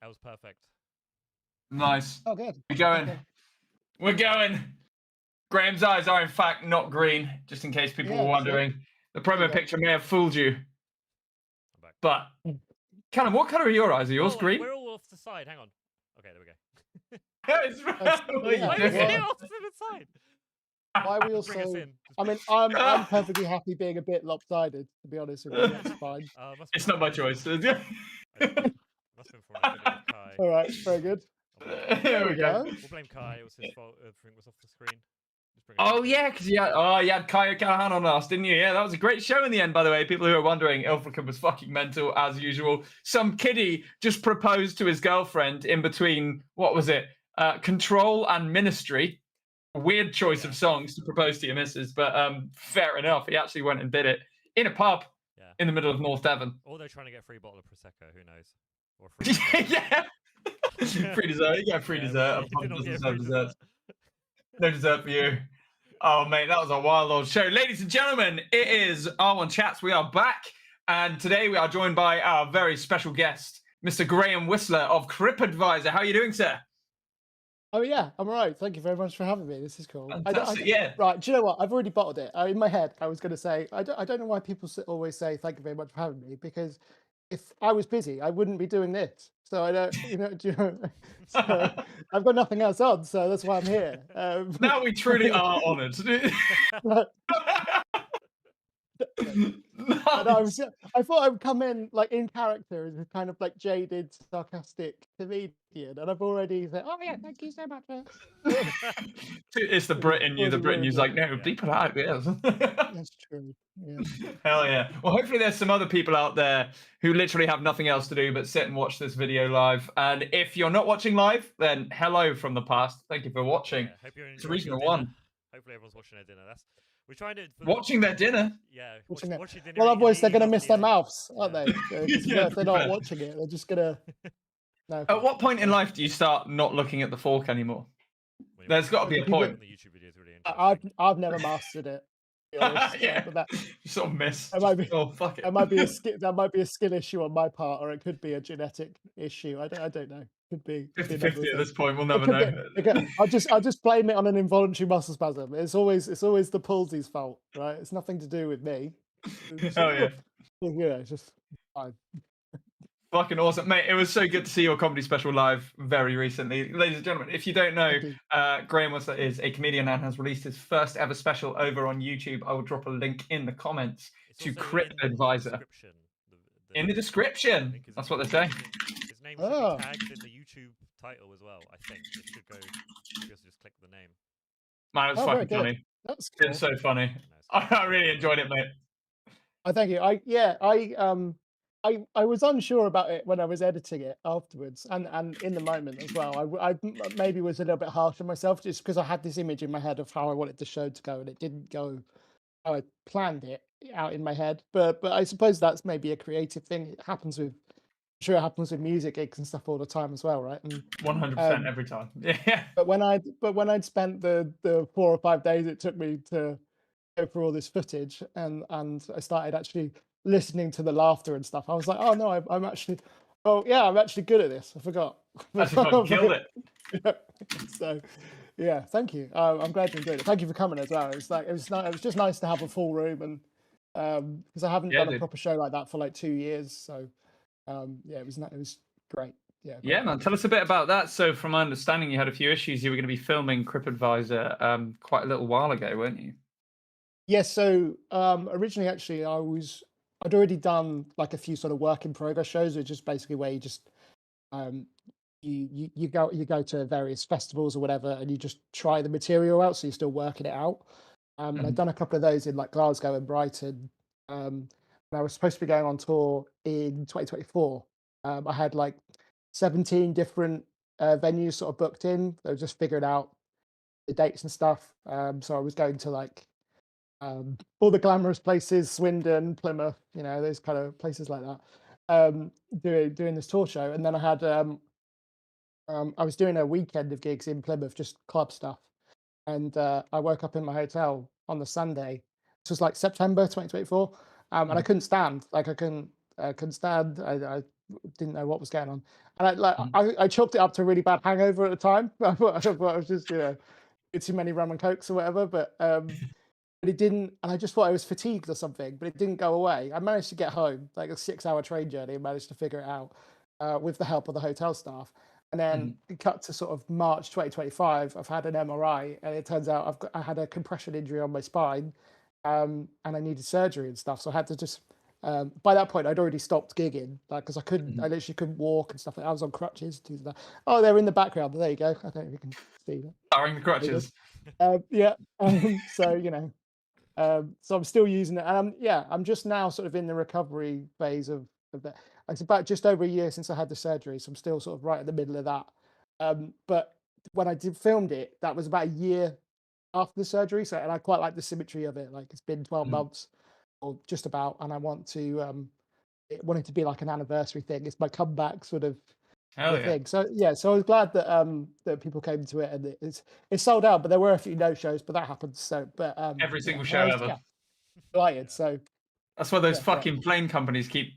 That was perfect. Nice. Oh, good. We're going. Okay. We're going. Graham's eyes are in fact not green, just in case people were wondering. The promo picture may have fooled you. I'm back. But, Callum, what colour are your eyes? Are yours green? We're all off the side. Hang on. Okay, there we go. What Why are are you we doing? off to the side? Why are we Bring us also? in. I mean, I'm perfectly happy being a bit lopsided. To be honest with you, that's fine. It's not my choice. Must have been from an accident with Kai. All right, very good. Here we go. We'll blame Kai. It was his fault. Everything was off the screen. Oh yeah, because you had Kaya Callahan on last, didn't you? Yeah, that was a great show in the end, by the way. People who are wondering, Ilfracombe was fucking mental as usual. Some kiddie just proposed to his girlfriend in between, what was it? Control and Ministry. A weird choice of songs to propose to your missus, but fair enough. He actually went and did it in a pub in the middle of North Devon. Or they're trying to get a free bottle of Prosecco, who knows? Or free yeah. Free dessert. You get free dessert. A pub doesn't serve dessert. No dessert for you. Oh, mate, that was a wild old show. Ladies and gentlemen, it is R1 Chats. We are back. And today we are joined by our very special guest, Mr. Graham Whistler of TripAdvisor. How are you doing, sir? Oh, yeah, I'm all right. Thank you very much for having me. This is cool. Yeah. Right, do you know what? I've already bottled it. In my head, I was going to say, I don't know why people always say thank you very much for having me, because if I was busy, I wouldn't be doing this. So I don't, so I've got nothing else on, so that's why I'm here. Now we truly are honoured. Nice. I thought I would come in like in character as a kind of like jaded, sarcastic comedian, and I've already said, "Oh yeah, thank you so much." It's the Brit in you. The Brit in you's like, no, be polite. Yes. That's true. Yeah. Hell yeah. Well, hopefully there's some other people out there who literally have nothing else to do but sit and watch this video live. And if you're not watching live, then hello from the past. Thank you for watching. Hope you're it's Regional One. Hopefully everyone's watching their dinner. We're trying to watching their dinner. Yeah, watching it. Watching dinner. Well, otherwise they're gonna miss their mouths, aren't they? If they're not watching it, they're just gonna. No. At what point in life do you start not looking at the fork anymore? There's got to be a point. The YouTube video is really I've never mastered it. Yeah, but that you sort of miss. It might be, oh fuck it. That might be a skill issue on my part, or it could be a genetic issue. I don't know. Could be 50-50 at this point. We'll never know. I'll just blame it on an involuntary muscle spasm. It's always the palsy's fault, right? It's nothing to do with me. Oh yeah. Yeah, it's just fine. Fucking awesome, mate. It was so good to see your comedy special live very recently. Ladies and gentlemen, if you don't know, Graham Whistler is a comedian and has released his first ever special over on YouTube. I will drop a link in the comments to TripAdvisor. In the description. That's what they're saying. His name should be tagged in the YouTube title as well, I think. It should go, you just click the name. Man, it was fucking funny. That's cool. It's so funny. I really enjoyed it, mate. Thank you. I was unsure about it when I was editing it afterwards, and in the moment as well. I maybe was a little bit harsh on myself just because I had this image in my head of how I wanted the show to go, and it didn't go how I planned it out in my head. But I suppose that's maybe a creative thing. It happens with, I'm sure it happens with music gigs and stuff all the time as well, right? 100% every time. Yeah. But when I'd spent the 4 or 5 days it took me to go through all this footage, and I started actually listening to the laughter and stuff, I was like, oh no, I'm actually good at this. I forgot. Actually fucking killed it. So yeah, thank you. I'm glad you enjoyed it. Thank you for coming as well. It was just nice to have a full room, and because I haven't done a proper show like that for like 2 years. So it was great. Yeah, man. Tell us a bit about that. So, from my understanding, you had a few issues. You were going to be filming TripAdvisor quite a little while ago, weren't you? Yes. So originally, actually, I'd already done like a few sort of work in progress shows, which is basically where you just you go to various festivals or whatever, and you just try the material out, so you're still working it out. And I'd done a couple of those in like Glasgow and Brighton. And I was supposed to be going on tour in 2024. I had like 17 different venues sort of booked in. They were just figuring out the dates and stuff. So I was going to like all the glamorous places, Swindon, Plymouth, those kind of places like that, doing this tour show. And then I had I was doing a weekend of gigs in Plymouth, just club stuff. And I woke up in my hotel on the Sunday. This was like September 2024, and I couldn't stand. Like I couldn't stand. I didn't know what was going on, and Mhm. I chalked it up to a really bad hangover at the time. I thought I was just too many rum and cokes or whatever, but it didn't, and I just thought I was fatigued or something, but it didn't go away. I managed to get home, like a 6-hour train journey, and managed to figure it out with the help of the hotel staff. And then Mhm. it cut to sort of March 2025. I've had an MRI, and it turns out I had a compression injury on my spine, and I needed surgery and stuff. So I had to just. By that point, I'd already stopped gigging, like because I Mhm. literally couldn't walk and stuff. I was on crutches. Things like that. Oh, they're in the background. But there you go. I don't know if you can see that. Powering the There you crutches. go. Yeah. So so I'm still using it, and I'm just now sort of in the recovery phase of that. It's about just over a year since I had the surgery, so I'm still sort of right in the middle of that. But when I did filmed it, that was about a year after the surgery, so and I quite like the symmetry of it. Like it's been 12 Mhm. months or just about, and I want to want it to be like an anniversary thing. It's my comeback sort of Hell the yeah. thing. So yeah, so I was glad that that people came to it, and it's sold out, but there were a few no shows, but that happens. So but Every single and I show was, ever. delighted. Yeah. So That's why those yeah, great. fucking plane companies keep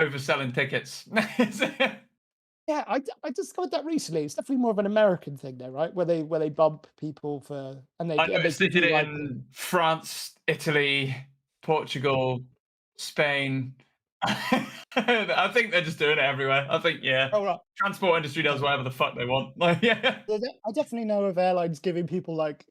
overselling tickets. Yeah, I discovered that recently. It's definitely more of an American thing, though, right? Where they bump people for I and they noticed they give did you it like in France, Italy, Portugal, Spain. I think they're just doing it everywhere. I think, yeah, oh right, transport industry does okay. whatever the fuck they want. Like, yeah. I definitely know of airlines giving people like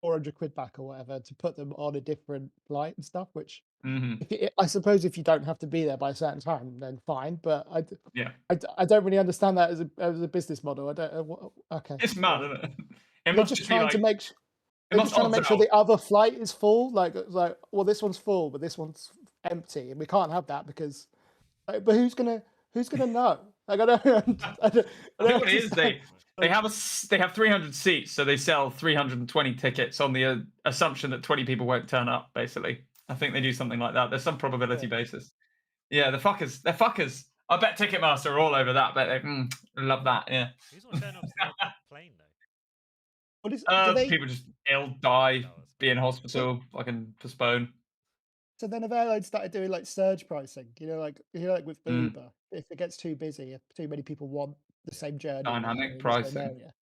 400 quid back or whatever to put them on a different flight and stuff. Which Mhm. I suppose if you don't have to be there by a certain time, then fine. But Yeah. I don't really understand that as a business model. I don't. Okay, It's mad, whatever. isn't it? It They're must just just be trying to like, make. it They're must just trying to odds make sure out. the other flight is full. Like, well, this one's full, but this one's empty, and we can't have that because. But who's gonna know? Like, I don't, I I think don't what it is, understand. they Like, have they have 300 seats, so they sell 320 tickets on the assumption that 20 people won't turn up. Basically, I think they do something like that. There's some yeah. probability basis. Yeah, the fuckers, they're fuckers. I bet Ticketmaster are all over that. Bet they love that. Yeah. Who's not showing up to the plane though? What is? Do they? People just ill, die, Oh, that's be in fair. So, hospital, fucking postpone. so then have airlines started doing like surge pricing? Like with Mm, Uber, if it gets too busy, if too many people want the Yeah. same journey or whatever dynamic in the same pricing. area,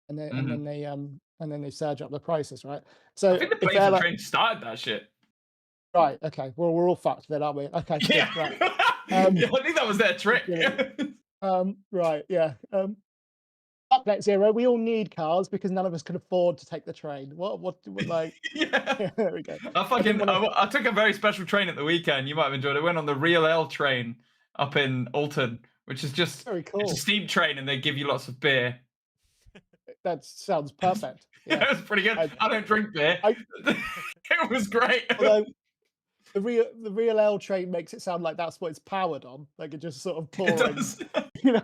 and then Mhm. and then they surge up the prices, right? I So think the if planes and airline, trains started that shit. right, okay, well we're all fucked then, aren't we? Okay, Yeah, good, right. yeah. I think that was their trick. Brilliant. Right, yeah. Fuck net zero. We all need cars because none of us can afford to take the train. What like? Yeah. There we go. I I didn't fucking want to. I took a very special train at the weekend. You might have enjoyed it. I went on the Real L train up in Alton, which is just Very it's a cool. steam train and they give you lots of beer. That sounds perfect. Yeah, Yeah. it was pretty good. I, I don't drink beer. I It was great. although the real L train makes it sound like that's what it's powered on. Like it just sort of It pouring, does. you know,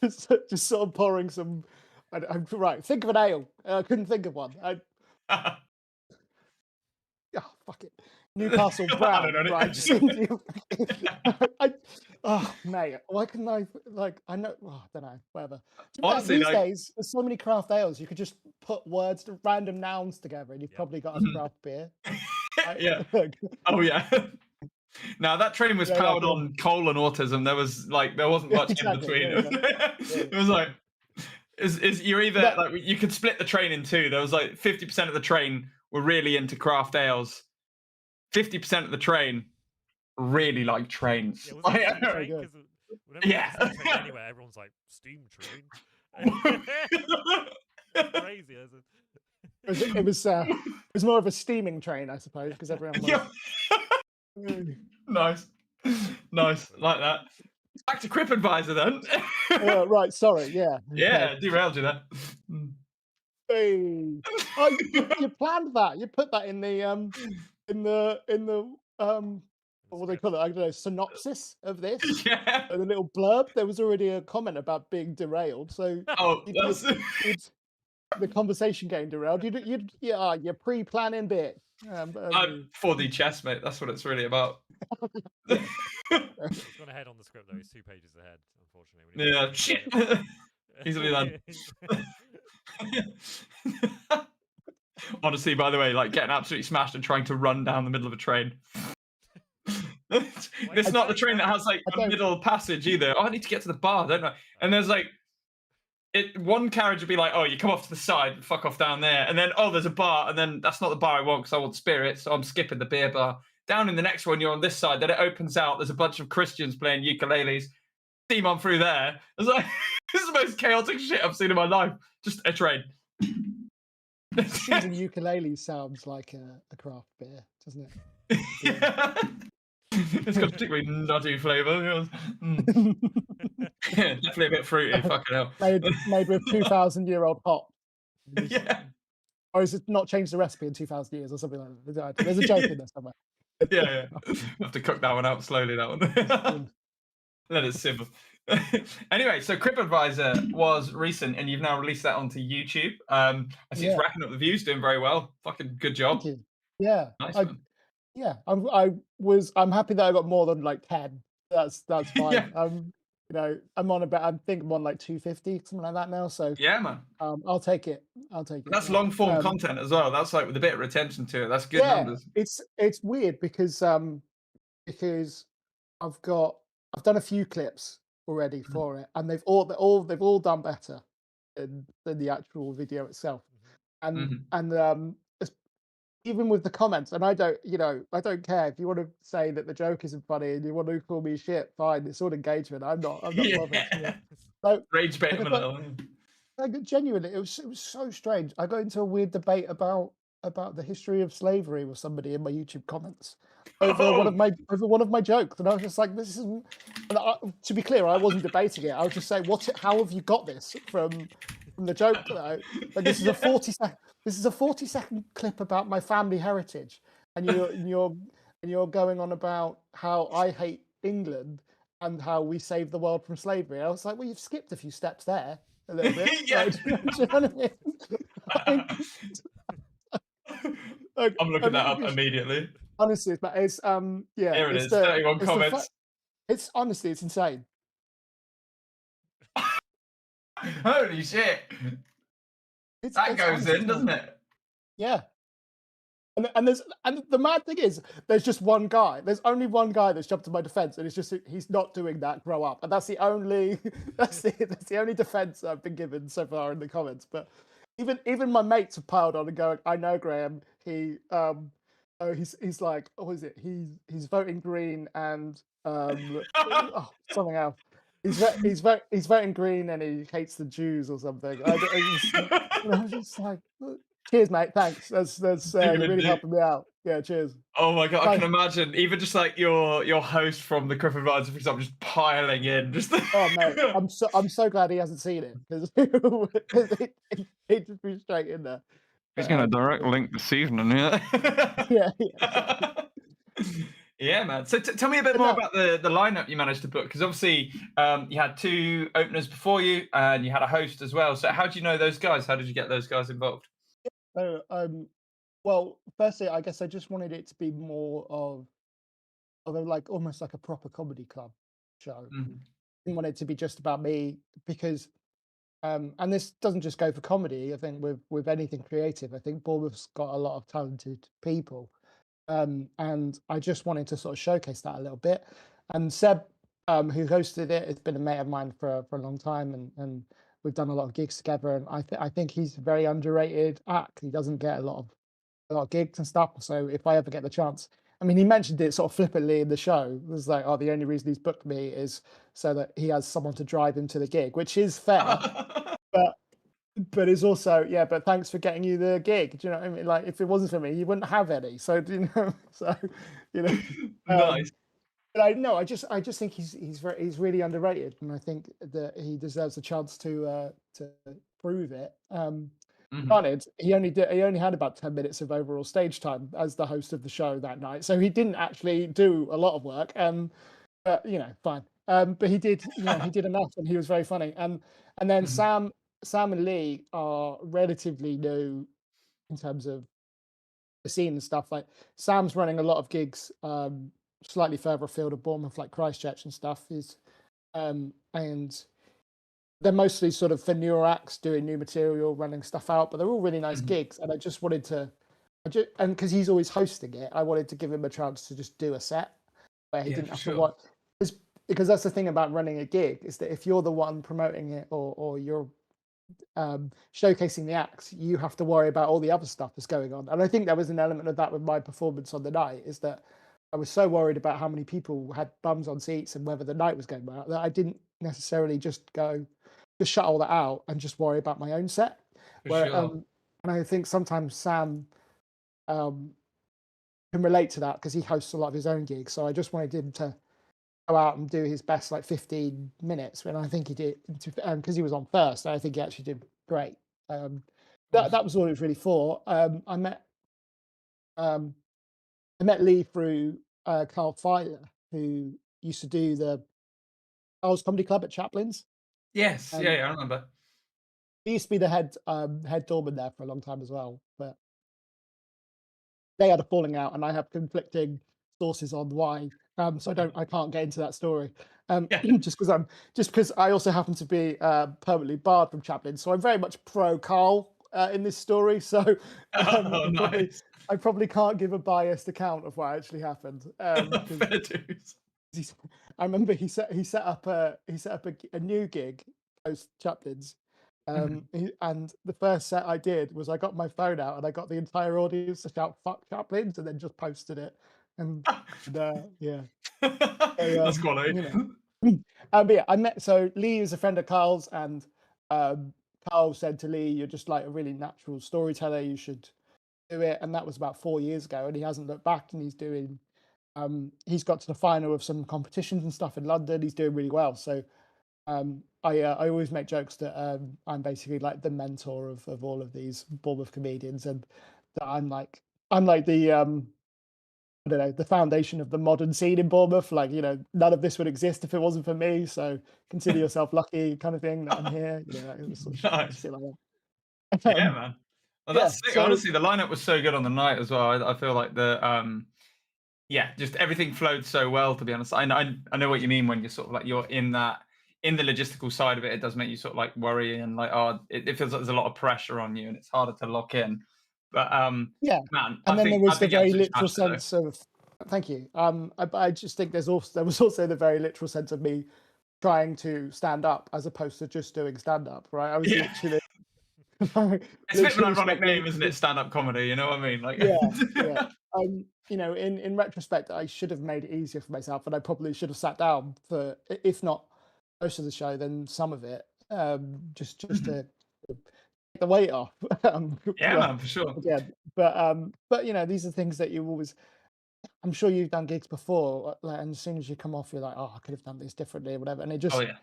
just sort of pouring some. I'm right. Think of an ale. I couldn't think of one. Oh, fuck it. Newcastle I don't Brown, know. right? Just I, oh, mate, why couldn't I, like, I know, oh, I don't know, whatever. Honestly, These like, days, there's so many craft ales, you could just put words, random nouns together, and you've Yep. probably got a craft beer. yeah. Like, Oh yeah. Now that train was yeah, powered cool. on coal and autism. There wasn't Yeah, much in exactly. between. There you go. Yeah. It was like is you're either That, like you could split the train in two. There was like 50% of the train were really into craft ales. 50% of the train really like trains. Yeah, was it a steam very train? good. Because whenever you Yeah. see a steam train anywhere, everyone's like, steam train? That's crazy. it was more of a steaming train, I suppose, because everyone was. Yeah. Nice. Nice. Like that. Back to Crip Advisor then. Right, sorry, yeah. Okay. Yeah, derailed you there. Hey. Oh, you planned that. You put that in the what do they call it? I don't know, synopsis of this. Yeah. The little blurb. There was already a comment about being derailed. So Oh, you that's you'd the conversation getting derailed. You're pre-planning bit. I'm 4D chess, mate. That's what it's really about. It's gone ahead on the script though. It's 2 pages ahead, unfortunately. We need to Yeah, shit. Easily done. Honestly, by the way, like getting absolutely smashed and trying to run down the middle of a train. It's not the say train that that? has like I a don't. middle passage either. Oh, I need to get to the bar, don't I? And there's like one carriage would be like, oh, you come off to the side, fuck off down there, and then oh, there's a bar, and then that's not the bar I want because I want spirits, so I'm skipping the beer bar. Down in the next one, you're on this side. Then it opens out. There's a bunch of Christians playing ukuleles. Steam on through there. It's like this is the most chaotic shit I've seen in my life. Just a train. Choosing ukulele sounds like a craft beer, doesn't it? Yeah. It's got a particularly nutty flavour. Yeah, definitely a bit fruity. Fucking hell. made with 2,000-year-old hop. Yeah. Or is it not changed the recipe in 2,000 years or something like that? There's a joke in there somewhere. Yeah. Have to cook that one out slowly. That one. Let it simmer. Anyway, so CryptAdvisor was recent, and you've now released that onto YouTube. I see it's racking up the views, doing very well. Fucking good job. Thank you. Yeah. Nice one. I'm happy that I got more than like 10. That's fine. Yeah. I'm on about. I think I'm on like 250, something like that now. So Yeah, man. I'll take it. That's long form content as well. That's like with a bit of retention to it. That's good numbers. It's weird because I've done a few clips already for it, and they've all done better than the actual video itself. And even with the comments, and I don't care if you want to say that the joke isn't funny and you want to call me shit, fine. It's all engagement. I'm not bothered. Yeah. So, Rage bait him a little. genuinely, it was so strange. I got into a weird debate about the history of slavery with somebody in my YouTube comments over one of my jokes, and I was just like, "This isn't." And to be clear, I wasn't debating it. I was just saying, how have you got this from the joke though? Like this is a 40-second clip about my family heritage, and you're going on about how I hate England and how we saved the world from slavery. I was like, well, you've skipped a few steps there a little bit. Yeah. Do you know what I mean? I'm looking that up immediately. Honestly, it's Here it is. 31 comments. It's honestly, it's insane. Holy shit! That goes in, doesn't it? Yeah. And the mad thing is, there's just one guy. There's only one guy that's jumped to my defense, and it's just he's not doing that. Grow up, and that's the only defense I've been given so far in the comments. But even my mates have piled on and going, I know Graham. He's like, what is it? He's voting Green and something else. He's voting Green and he hates the Jews or something. I was just like, cheers, mate. Thanks. That's you're really helping me out. Yeah, cheers. Oh my god, I can imagine even just like your host from the CryptAdvisor, for example, just piling in. Oh mate, I'm so glad he hasn't seen it because he'd just be straight in there. He's going to direct link this evening, Yeah. Yeah, man. So tell me a bit more about the lineup you managed to book, because obviously you had two openers before you and you had a host as well. So how do you know those guys? How did you get those guys involved? Well, firstly, I guess I just wanted it to be more of like almost like a proper comedy club show. I didn't want it to be just about me because, and this doesn't just go for comedy. I think with anything creative, I think Bournemouth's got a lot of talented people. And I just wanted to sort of showcase that a little bit. And Seb, who hosted it, has been a mate of mine for a long time, and we've done a lot of gigs together. And I think he's a very underrated act. He doesn't get a lot of gigs and stuff. So if I ever get the chance, I mean, he mentioned it sort of flippantly in the show. It was like, oh, the only reason he's booked me is so that he has someone to drive him to the gig, which is fair. But it's also, yeah, but thanks for getting you the gig. Do you know what I mean? Like, if it wasn't for me, you wouldn't have any. So, do you know? So, you know. Nice. But I just think he's really underrated, and I think that he deserves a chance to prove it. Granted, he only had about 10 minutes of overall stage time as the host of the show that night, so he didn't actually do a lot of work. But you know, fine. But he did enough, and he was very funny. And then Sam and Lee are relatively new in terms of the scene and stuff. Like Sam's running a lot of gigs, slightly further afield of Bournemouth, like Christchurch and stuff. And they're mostly sort of for newer acts doing new material, running stuff out. But they're all really nice gigs, and I just wanted to, and because he's always hosting it, I wanted to give him a chance to just do a set. where he Yeah, didn't for have to sure. watch. Because that's the thing about running a gig, is that if you're the one promoting it, or you're showcasing the acts, you have to worry about all the other stuff that's going on. And I think there was an element of that with my performance on the night, is that I was so worried about how many people had bums on seats and whether the night was going well, that I didn't necessarily just shut all that out and just worry about my own set. For Where sure. and I think sometimes Sam um can relate to that because he hosts a lot of his own gigs. So I just wanted him to go out and do his best, like 15 minutes, and I think he did, because he was on first. I think he actually did great. Um, that Awesome. was all it was really for. Um, I met Lee through Carl Filer, who used to do the Carl's Comedy Club at Chaplin's. Yes. Yeah, Um, yeah, I remember. he used to be the head doorman there for a long time as well. But they had a falling out, and I have conflicting sources on why. So I can't get into that story. Yeah. Just because I also happen to be permanently barred from Chaplin, so I'm very much pro Carl in this story. So Oh, nice. I probably can't give a biased account of what actually happened. Because Fair dues. I remember he set up a new gig post Chaplin's. Mhm. And the first set I did was I got my phone out and I got the entire audience to shout "fuck Chaplin's" and then just posted it. And yeah, so, That's quality. you know. But yeah, Lee is a friend of Carl's, and um, Carl said to Lee, "You're just like a really natural storyteller. You should do it." And that was about 4 years ago, and he hasn't looked back. And he's got to the final of some competitions and stuff in London. He's doing really well. So I always make jokes that I'm basically like the mentor of all of these Bournemouth comedians, and that I'm like the I don't know, the foundation of the modern scene in Bournemouth. Like, none of this would exist if it wasn't for me. So consider yourself lucky, kind of thing, that I'm here. That sort of Nice. shit like that. Yeah, man. Well, Yeah. that's sick. So Honestly, the lineup was so good on the night as well. I feel like yeah, just everything flowed so well. To be honest, I know what you mean when you're sort of like you're in the logistical side of it. It does make you sort of like worry and like, oh, it feels like there's a lot of pressure on you and it's harder to lock in. But yeah, man, and then there I was the think you very absolutely literal smashed it though. sense of thank you. I just think there was also the very literal sense of me trying to stand up as opposed to just doing stand up. Right, I was Yeah. literally It's a bit of an literally ironic struggling name, isn't to it? Stand-up comedy, you know what I mean? Like, yeah, yeah. In retrospect, I should have made it easier for myself, and I probably should have sat down for, if not most of the show, then some of it, just to take the weight off. yeah, But man, for sure. again, but these are things that you always. I'm sure you've done gigs before, like, and as soon as you come off, you're like, oh, I could have done this differently or whatever, and Oh yeah.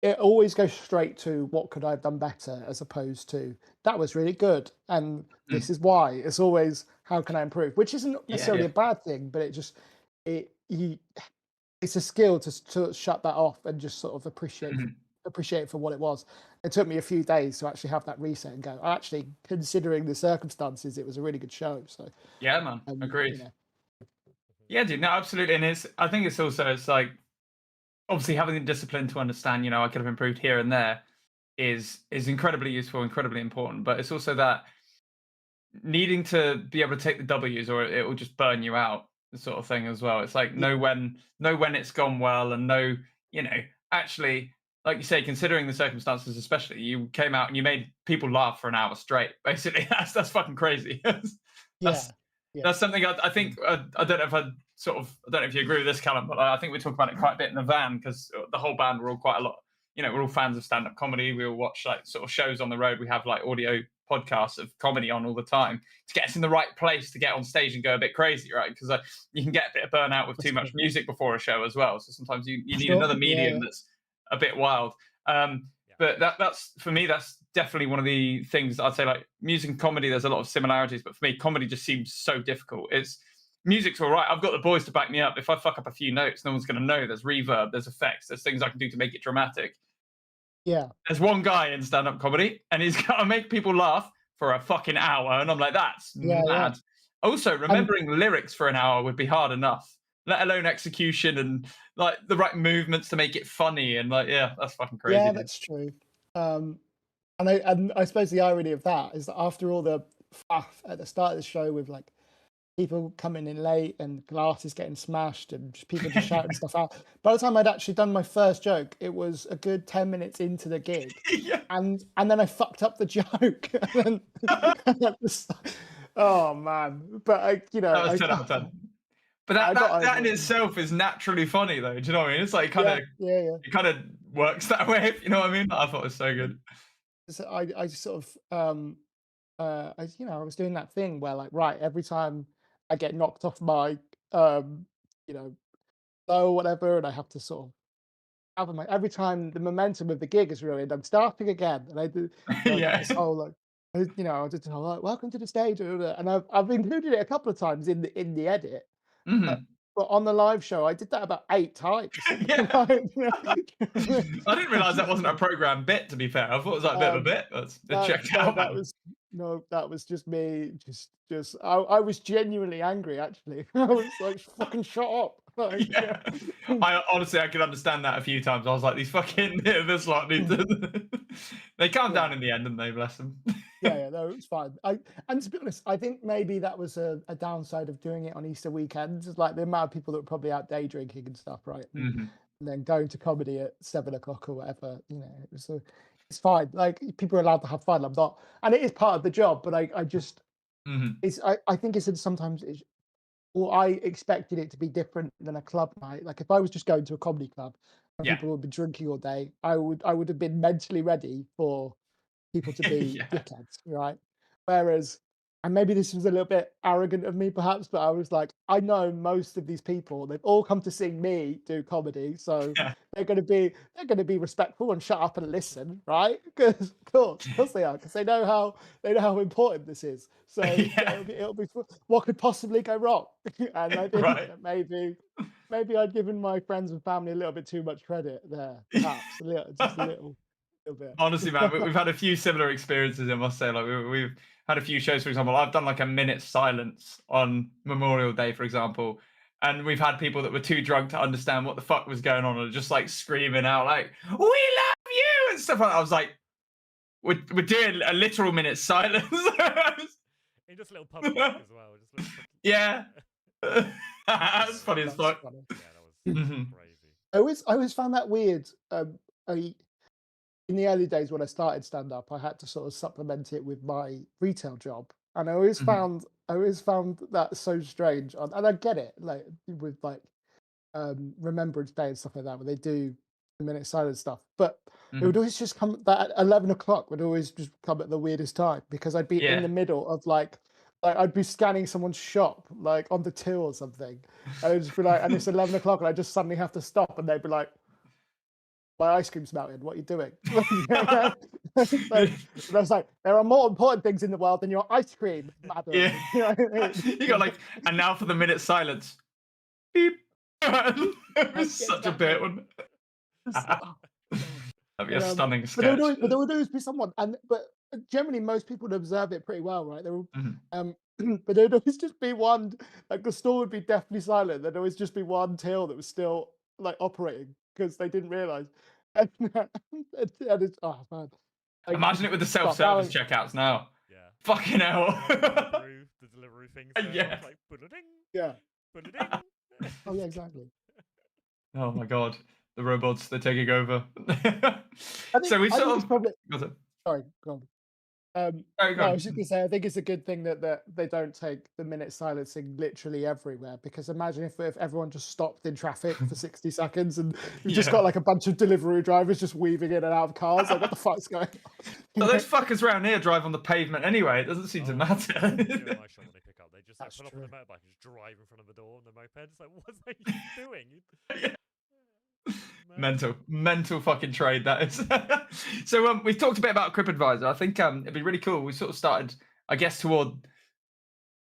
it always goes straight to what could I have done better, as opposed to that was really good and Mm. this is why. It's always how can I improve, which isn't Yeah, necessarily yeah. a bad thing, but it's a skill to shut that off and just sort of Mhm. appreciate it for what it was. It took me a few days to actually have that reset and go, actually, considering the circumstances, it was a really good show. So Yeah, man. um, Agreed. you know, Yeah, dude. No, absolutely. And I think it's like obviously having the discipline to understand, I could have improved here and there is incredibly useful, incredibly important. But it's also that needing to be able to take the W's or it will just burn you out, sort of thing as well. It's like yeah, know when it's gone well and know, actually, like you say, considering the circumstances, especially, you came out and you made people laugh for an hour straight. Basically, that's fucking crazy. yeah, that's yeah, that's something I think I don't know if I don't know if you agree with this, Callum, but I think we talk about it quite a bit in the van because the whole band were all quite a lot. We're all fans of stand-up comedy. We all watch like sort of shows on the road. We have like audio podcasts of comedy on all the time to get us in the right place to get on stage and go a bit crazy, right? Because you can get a bit of burnout with too that's much true. music before a show as well. So sometimes you need Sure, another yeah, medium yeah, that's a bit wild. Yeah. But that's for me, that's definitely one of the things that I'd say. Like music and comedy, there's a lot of similarities, but for me, comedy just seems so difficult. It's music's all right. I've got the boys to back me up. If I fuck up a few notes, no one's going to know. There's reverb, there's effects, there's things I can do to make it dramatic. yeah, There's one guy in stand-up comedy, and he's got to make people laugh for a fucking hour, and I'm like, that's yeah, yeah. mad. Also, And remembering lyrics for an hour would be hard enough, let alone execution and like the right movements to make it funny. And like, yeah, that's fucking crazy, yeah, dude. that's true. Um, and I suppose the irony of that is that after all the faff at the start of the show with like people coming in late and glasses getting smashed and just people just shouting stuff out. By the time I'd actually done my first joke, it was a good 10 minutes into the gig. Yeah. And then I fucked up the joke. And then oh man. But That was 10 out of 10. But I got that in over it. itself is naturally funny, though. Do you know what I mean? It's like Yeah. it kind of works that way. If you know what I mean? I thought it was so good. So I just sort of I was doing that thing where like, right, every time I get knocked off my you know, flow or whatever, and I have to sort of have my every time the momentum of the gig is ruined, I'm starting again. And I do Yeah. this whole like I did the whole like welcome to the stage, and I've included it a couple of times in the edit. But, Mhm. but on the live show, I did that about 8 times. Yeah. Like, I didn't realize that wasn't a program bit. To be fair, I thought it was like a bit of a um, bit. That's it No, checked no, out, man. that was just me. I was genuinely angry. Actually, I was like, "Fucking shut up!" Like, Yeah. I honestly I could understand that a few times. I was like, these fucking this lot need to. They calmed yeah, down in the end, and they bless them. yeah. No, it was fine. And to be honest, I think maybe that was a downside of doing it on Easter weekends. Is like the amount of people that were probably out day drinking and stuff, right? Mhm. And then going to comedy at 7 o'clock or whatever. It's fine. Like people are allowed to have fun. I'm not, and it is part of the job. But I just Mhm. I think sometimes it's or I expected it to be different than a club night. Like if I was just going to a comedy club and Yeah. people would be drinking all day, I would have been mentally ready for people to be Yeah. dickheads, right? Whereas, and maybe this was a little bit arrogant of me, perhaps, but I was like, I know most of these people. They've all come to see me do comedy, so Yeah. they're gonna be respectful and shut up and listen, right? Because of course they are, because they know how important this is. So Yeah. it'll be what could possibly go wrong. And I think Right. that maybe I'd given my friends and family a little bit too much credit there, perhaps just a little bit. Honestly, man, we've had a few similar experiences. I must say, like we've had a few shows. For example, I've done like a minute's silence on Memorial Day, for example, and we've had people that were too drunk to understand what the fuck was going on, and just like screaming out, like "We love you" and stuff like that. I was like, "We're doing a literal minute's silence." In just a little pub talk as well. Just little Yeah, that's funny as That's fuck. funny. yeah, that was Mhm. crazy. I always found that weird. In the early days when I started stand up, I had to sort of supplement it with my retail job, and Mhm. I always found that so strange. And I get it, like with like Remembrance Day and stuff like that, where they do the minute silence stuff. But it would Mhm. always just come that at 11 o'clock would always just come at the weirdest time because I'd be in Yeah. the middle of like I'd be scanning someone's shop like on the till or something, and it'd just be like, and it's 11 o'clock, and I just suddenly have to stop, and they'd be like, "My ice cream's melted. What are you doing?" And I was like, "There are more important things in the world than your ice cream, Yeah. madam." You know what You got like, and now for the minute silence. Beep. It I mean? was Yeah, such a bit, exactly. wouldn't it? Just, oh, God. That'd be a But stunning but there would sketch. always, but there would always be someone, and but generally most people would observe it pretty well, right? There were, Mhm. but there'd always just be one, like the store would be deathly silent. There'd always just be one till that was still like operating because they didn't realize. And, and it's, oh man, like Imagine it with the stop self-service bowing. checkouts now. Yeah. Fucking hell. And the delivery things going Yeah. off like ding, Yeah. ding. Oh yeah, exactly. Oh my god. The robots, they're taking over. So we've I think sort it's of probably got it. sorry, go on. Oh, go No, I was just on. gonna say, I think it's a good thing that they don't take the minute silencing literally everywhere. Because imagine if everyone just stopped in traffic for 60 seconds and you've just Yeah. got like a bunch of delivery drivers just weaving in and out of cars. Like, what the fuck's going But on? those fuckers around here drive on the pavement anyway. It doesn't seem to Oh, matter. they do at my shop when they pick up. They just like That's pull up on the true. motorbike and just drive in front of the door on the moped. It's like, what are you doing? Mental fucking trade that is. So we've talked a bit about TripAdvisor. I think it'd be really cool. We sort of started, I guess, toward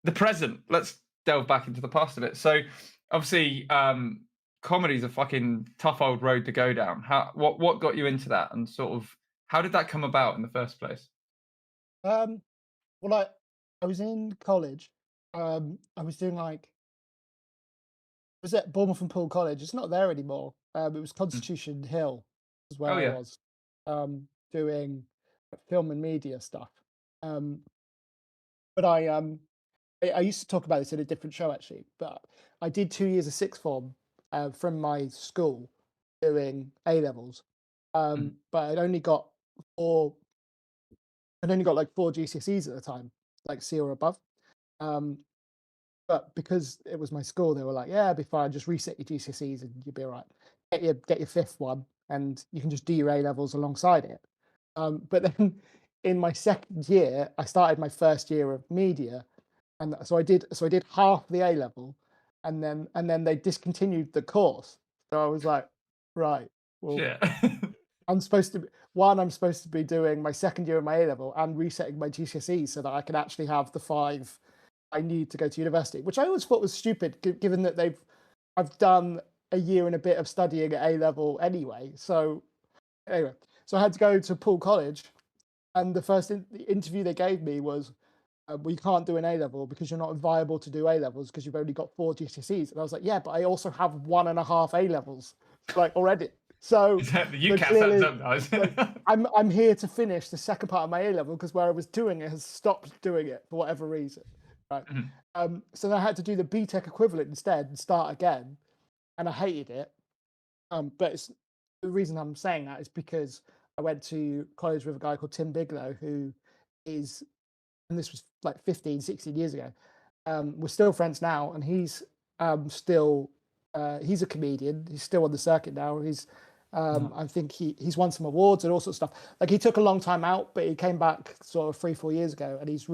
the present. Let's delve back into the past a bit. So obviously, comedy's a fucking tough old road to go down. What got you into that, and sort of how did that come about in the first place? Um, well, I was in college. I was doing like, I was at Bournemouth and Poole College. It's not there anymore. It was Mm. Constitution Hill, is where Oh I yeah. was, doing film and media stuff. Um, but I used to talk about this in a different show actually, but I did 2 years of sixth form from my school doing A levels, Mm. but four. I'd only got like 4 GCSEs at the time, like C or above. Um, but because it was my school, they were like, "Yeah, it'd be fine. Just reset your GCSEs and you'll be all right. Get your fifth one, and you can just do your A levels alongside it." But then in my second year, I started my first year of media, and so I did half the A level, and then they discontinued the course. So I was like, right, well, Shit. I'm supposed to be doing my second year of my A level and resetting my GCSEs so that I can actually have the 5 I need to go to university, which I always thought was stupid, given that I've done a year and a bit of studying at A level anyway. So anyway, so I had to go to Poole College, and the first interview they gave me was, "We can't do an A level because you're not viable to do A levels because you've only got 4 GCSEs." And I was like, "Yeah, but I also have 1.5 A levels, like already." So, Exactly. You so can't set clearly, them, guys. like, I'm here to finish the second part of my A level because where I was doing it has stopped doing it for whatever reason, right? Mhm. So then I had to do the BTEC equivalent instead and start again, and I hated it. But the reason I'm saying that is because I went to college with a guy called Tim Bigelow, who is, and this was like 15, 16 years ago. We're still friends now, and still he's a comedian. He's still on the circuit now. I think he's won some awards and all sorts of stuff. Like, he took a long time out, but he came back sort of 3-4 years ago, and he's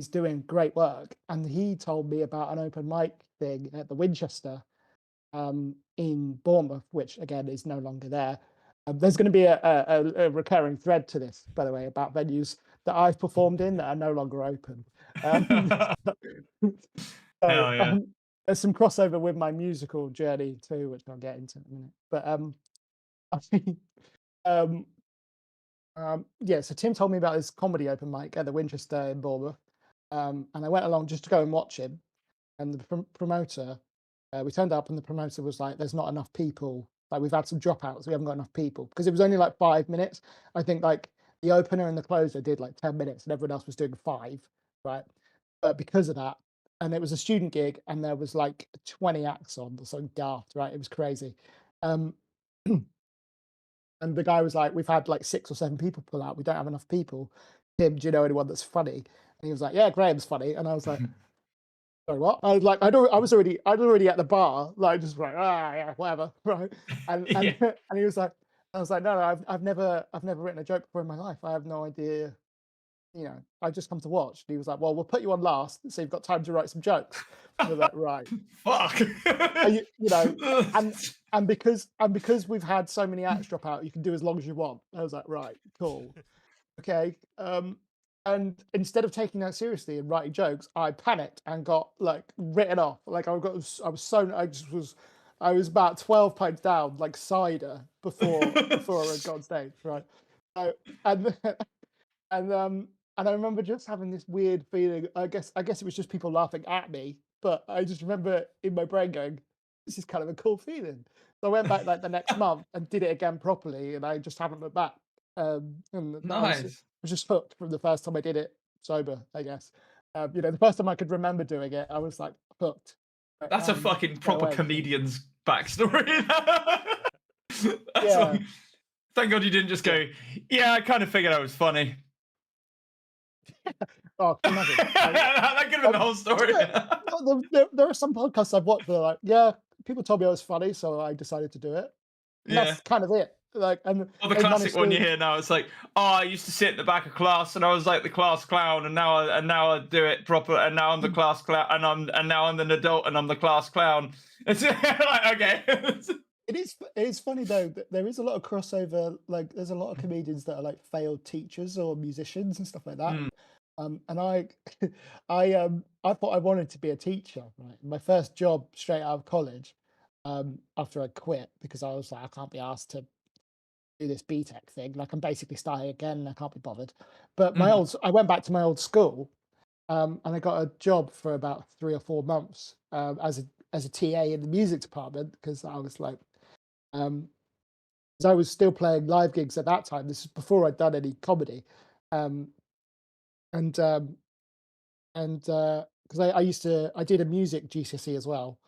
doing great work. And he told me about an open mic thing at the Winchester in Bournemouth, which again is no longer there. There's going to be a recurring thread to this, by the way, about venues that I've performed in that are no longer open. So Hell yeah. there's some crossover with my musical journey too, which I'll get into in a minute. But I think um, yeah. So Tim told me about this comedy open mic at the Winchester in Bournemouth, and I went along just to go and watch him. And the promoter, we turned up, and the promoter was like, "There's not enough people. Like, we've had some dropouts. We haven't got enough people because it was only like 5 minutes. I think like the opener and the closer did like 10 minutes, and everyone else was doing 5, right? But because of that, and it was a student gig, and there was like 20 acts on or something daft, right? It was crazy. Um, and the guy was like, "We've had like 6 or 7 people pull out. We don't have enough people. Tim, do you know anyone that's funny?" And he was like, "Yeah, Graham's funny." And I was like, "Sorry, what?" I was like, I'd already at the bar, like, just like, yeah, whatever, right? And Yeah. and he was like, I was like, "No, no, I've never written a joke before in my life. I have no idea. I just come to watch." And he was like, "Well, we'll put you on last, so you've got time to write some jokes." I was like, "Right." Fuck. You know, and because we've had so many acts drop out, you can do as long as you want. I was like, "Right, cool." Okay. And instead of taking that seriously and writing jokes, I panicked and got like written off. Like, I was about 12 pints down, like cider, before I got on stage, right? So, and and and I remember just having this weird feeling. I guess it was just people laughing at me, but I just remember in my brain going, "This is kind of a cool feeling." So I went back like the next month and did it again properly, and I just haven't looked back. And that Nice. was just hooked from the first time I did it sober, I guess. The first time I could remember doing it, I was like hooked. That's a fucking Straight proper away. comedian's backstory. That's Yeah, like, thank God you didn't just yeah. go, "Yeah, I kind of figured I was funny." Oh, can you imagine? That could have been the whole story. There are some podcasts I've watched that are like, yeah, people told me I was funny, so I decided to do it, and Yeah. that's kind of it. Like, and Or the they classic managed one you to. hear now, it's like, "Oh, I used to sit in the back of class and I was like the class clown, and now I do it proper, and now I'm the class clown, and now I'm an adult and I'm the class clown." It's like, okay. It is funny though that there is a lot of crossover. Like, there's a lot of comedians that are like failed teachers or musicians and stuff like that. Mm, And I, I thought I wanted to be a teacher. Right, my first job straight out of college, after I quit because I was like, I can't be asked to do this BTEC thing. Like, I'm basically starting again, and I can't be bothered. But mm. I went back to my old school, and I got a job for about 3 or 4 months, as a TA in the music department because I was like, um, 'cause I was still playing live gigs at that time. This is before I'd done any comedy, um, and and because I did a music GCSE as well,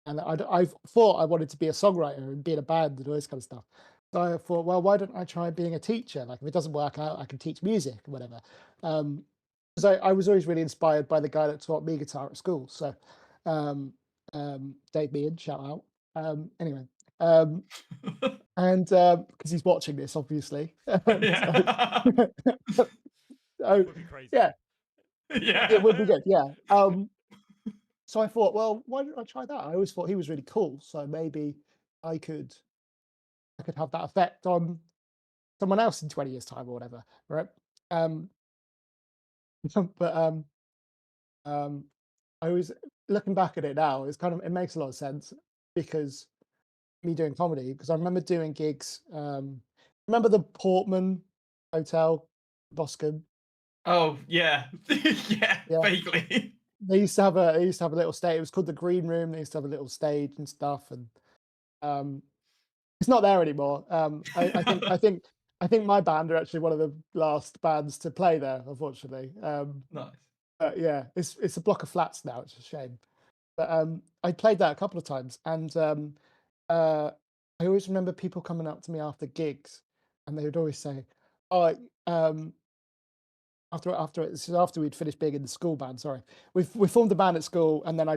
and I thought I wanted to be a songwriter and be in a band and all this kind of stuff. So I thought, well, why don't I try being a teacher? Like, if it doesn't work out, I can teach music or whatever. Because I was always really inspired by the guy that taught me guitar at school. So, um, Dave Meehan, shout out. Anyway, um, and because he's watching this, obviously. Yeah. So, Would be crazy. yeah, Yeah. it would be good. Yeah. So I thought, well, why don't I try that? I always thought he was really cool, so maybe I could have that effect on someone else in 20 years' time or whatever, right? Um, but um, I was looking back at it now. It's kind of, it makes a lot of sense because me doing comedy. Because I remember doing gigs. Remember the Portman Hotel, Boscombe? Oh yeah. Yeah, Yeah, vaguely. they used to have a little stage. It was called the Green Room. They used to have a little stage and stuff, and um, it's not there anymore. I think my band are actually one of the last bands to play there, unfortunately. Nice. But yeah, it's a block of flats now. It's a shame. But I played that a couple of times, and uh, I always remember people coming up to me after gigs, and they would always say, "Oh, um, after we'd finished being in the school band, sorry, we formed a band at school, and then I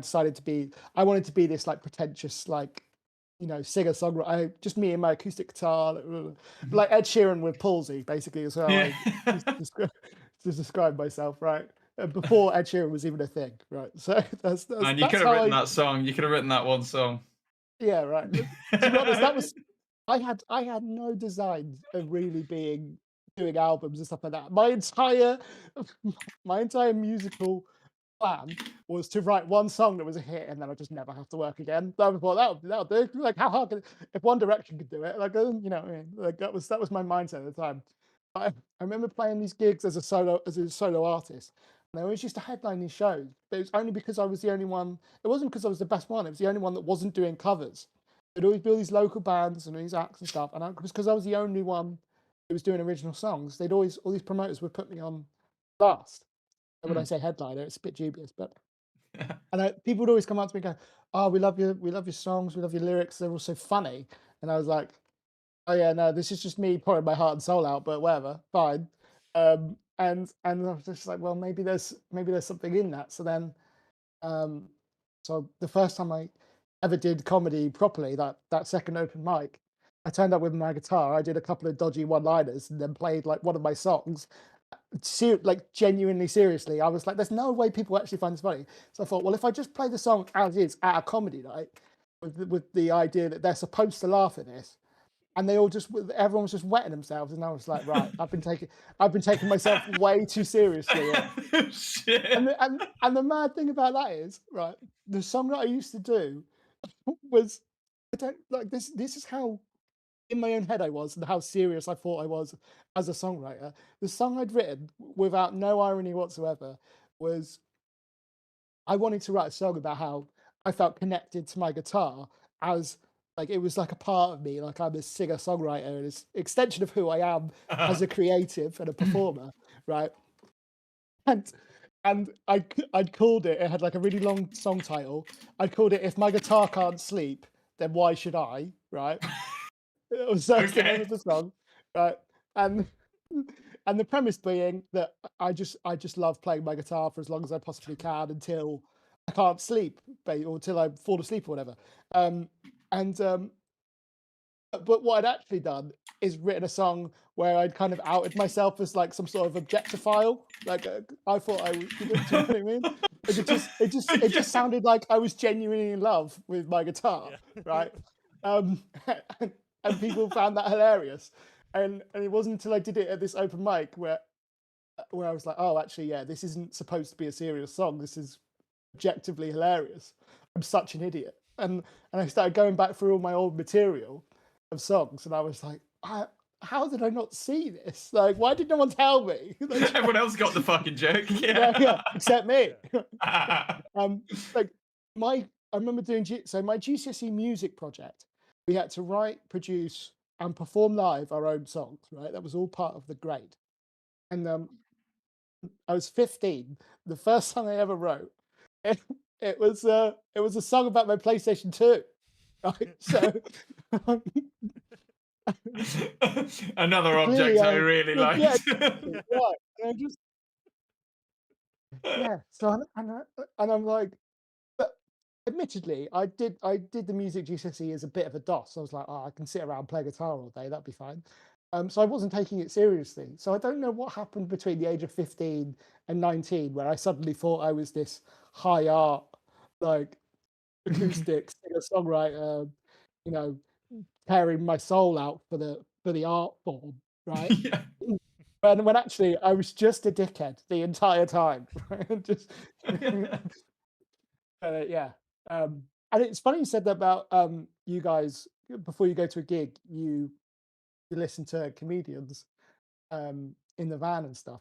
wanted to be this like pretentious like, you know, singer songwriter, just me and my acoustic guitar, like Ed Sheeran with palsy, basically, is how Yeah. I describe, to describe myself, right? Before Ed Sheeran was even a thing, right? So Man, you could that's have how written I, that song. You could have written that one song. yeah, right. To be honest, that was I had no designs of really doing albums and stuff like that. My entire musical plan was to write one song that was a hit, and then I just never have to work again. So I thought that'll do. Like, how hard if One Direction could do it? Like, you know, what I mean, like that was my mindset at the time. I remember playing these gigs as a solo artist, and I always used to headline these shows. But it was only because I was the only one. It wasn't because I was the best one. It was the only one that wasn't doing covers. There'd always be all these local bands and all these acts and stuff, and it was because I was the only one who was doing original songs. They'd always all these promoters would put me on last. And when I say headliner, it's a bit dubious, but people would always come up to me and go, "Oh, we love your songs, we love your lyrics. They're all so funny." And I was like, "Oh yeah, no, this is just me pouring my heart and soul out, but whatever, fine." And I was just like, "Well, maybe there's something in that." So then, um, so the first time I ever did comedy properly, that second open mic, I turned up with my guitar. I did a couple of dodgy one-liners and then played like one of my songs like genuinely seriously. I was like, there's no way people actually find this funny. So I thought, well, if I just play the song as is at a comedy night with the idea that they're supposed to laugh at this, and everyone was just wetting themselves, and I was like, right, I've been taking myself way too seriously. Shit. And the mad thing about that is, right, the song that I used to do was, I don't like this. This is how in my own head I was and how serious I thought I was as a songwriter. The song I'd written, without no irony whatsoever, was I wanted to write a song about how I felt connected to my guitar as like it was like a part of me, like I'm a singer songwriter and it's an extension of who I am as a creative and a performer, right? And I'd called it. It had like a really long song title. I'd called it "If My Guitar Can't Sleep, Then Why Should I?" Right? That's the name Okay. of the song, right? And and the premise being that I just love playing my guitar for as long as I possibly can until I can't sleep, or until I fall asleep or whatever. Um, and but what I'd actually done is written a song where I'd kind of outed myself as like some sort of objectophile. Like I thought do you know what I mean? Like it Yeah. just sounded like I was genuinely in love with my guitar, Yeah. right? Um, and people found that hilarious. And it wasn't until I did it at this open mic where I was like, oh, actually, yeah, this isn't supposed to be a serious song. This is objectively hilarious. I'm such an idiot. And I started going back through all my old material of songs, and I was like, how did I not see this? Like, why did no one tell me? Like, Everyone else got the fucking joke. yeah, except me. Yeah. Like I remember doing so my GCSE music project. We had to write, produce, and perform live our own songs. Right, that was all part of the grade. And I was 15. The first song I ever wrote, it, it was a song about my PlayStation 2. Right? So Another clearly, object I really yeah, liked. exactly, right. And I just yeah. So and I'm like, but admittedly, I did the music GCSE as a bit of a DOS. I was like, oh, I can sit around and play guitar all day. That'd be fine. So I wasn't taking it seriously. So I don't know what happened between the age of 15 and 19, where I suddenly thought I was this high art, like acoustic singer songwriter, you know, tearing my soul out for the art form, right? Yeah. When actually I was just a dickhead the entire time, right? Just yeah. And it's funny you said that about you guys before you go to a gig, you listen to comedians in the van and stuff.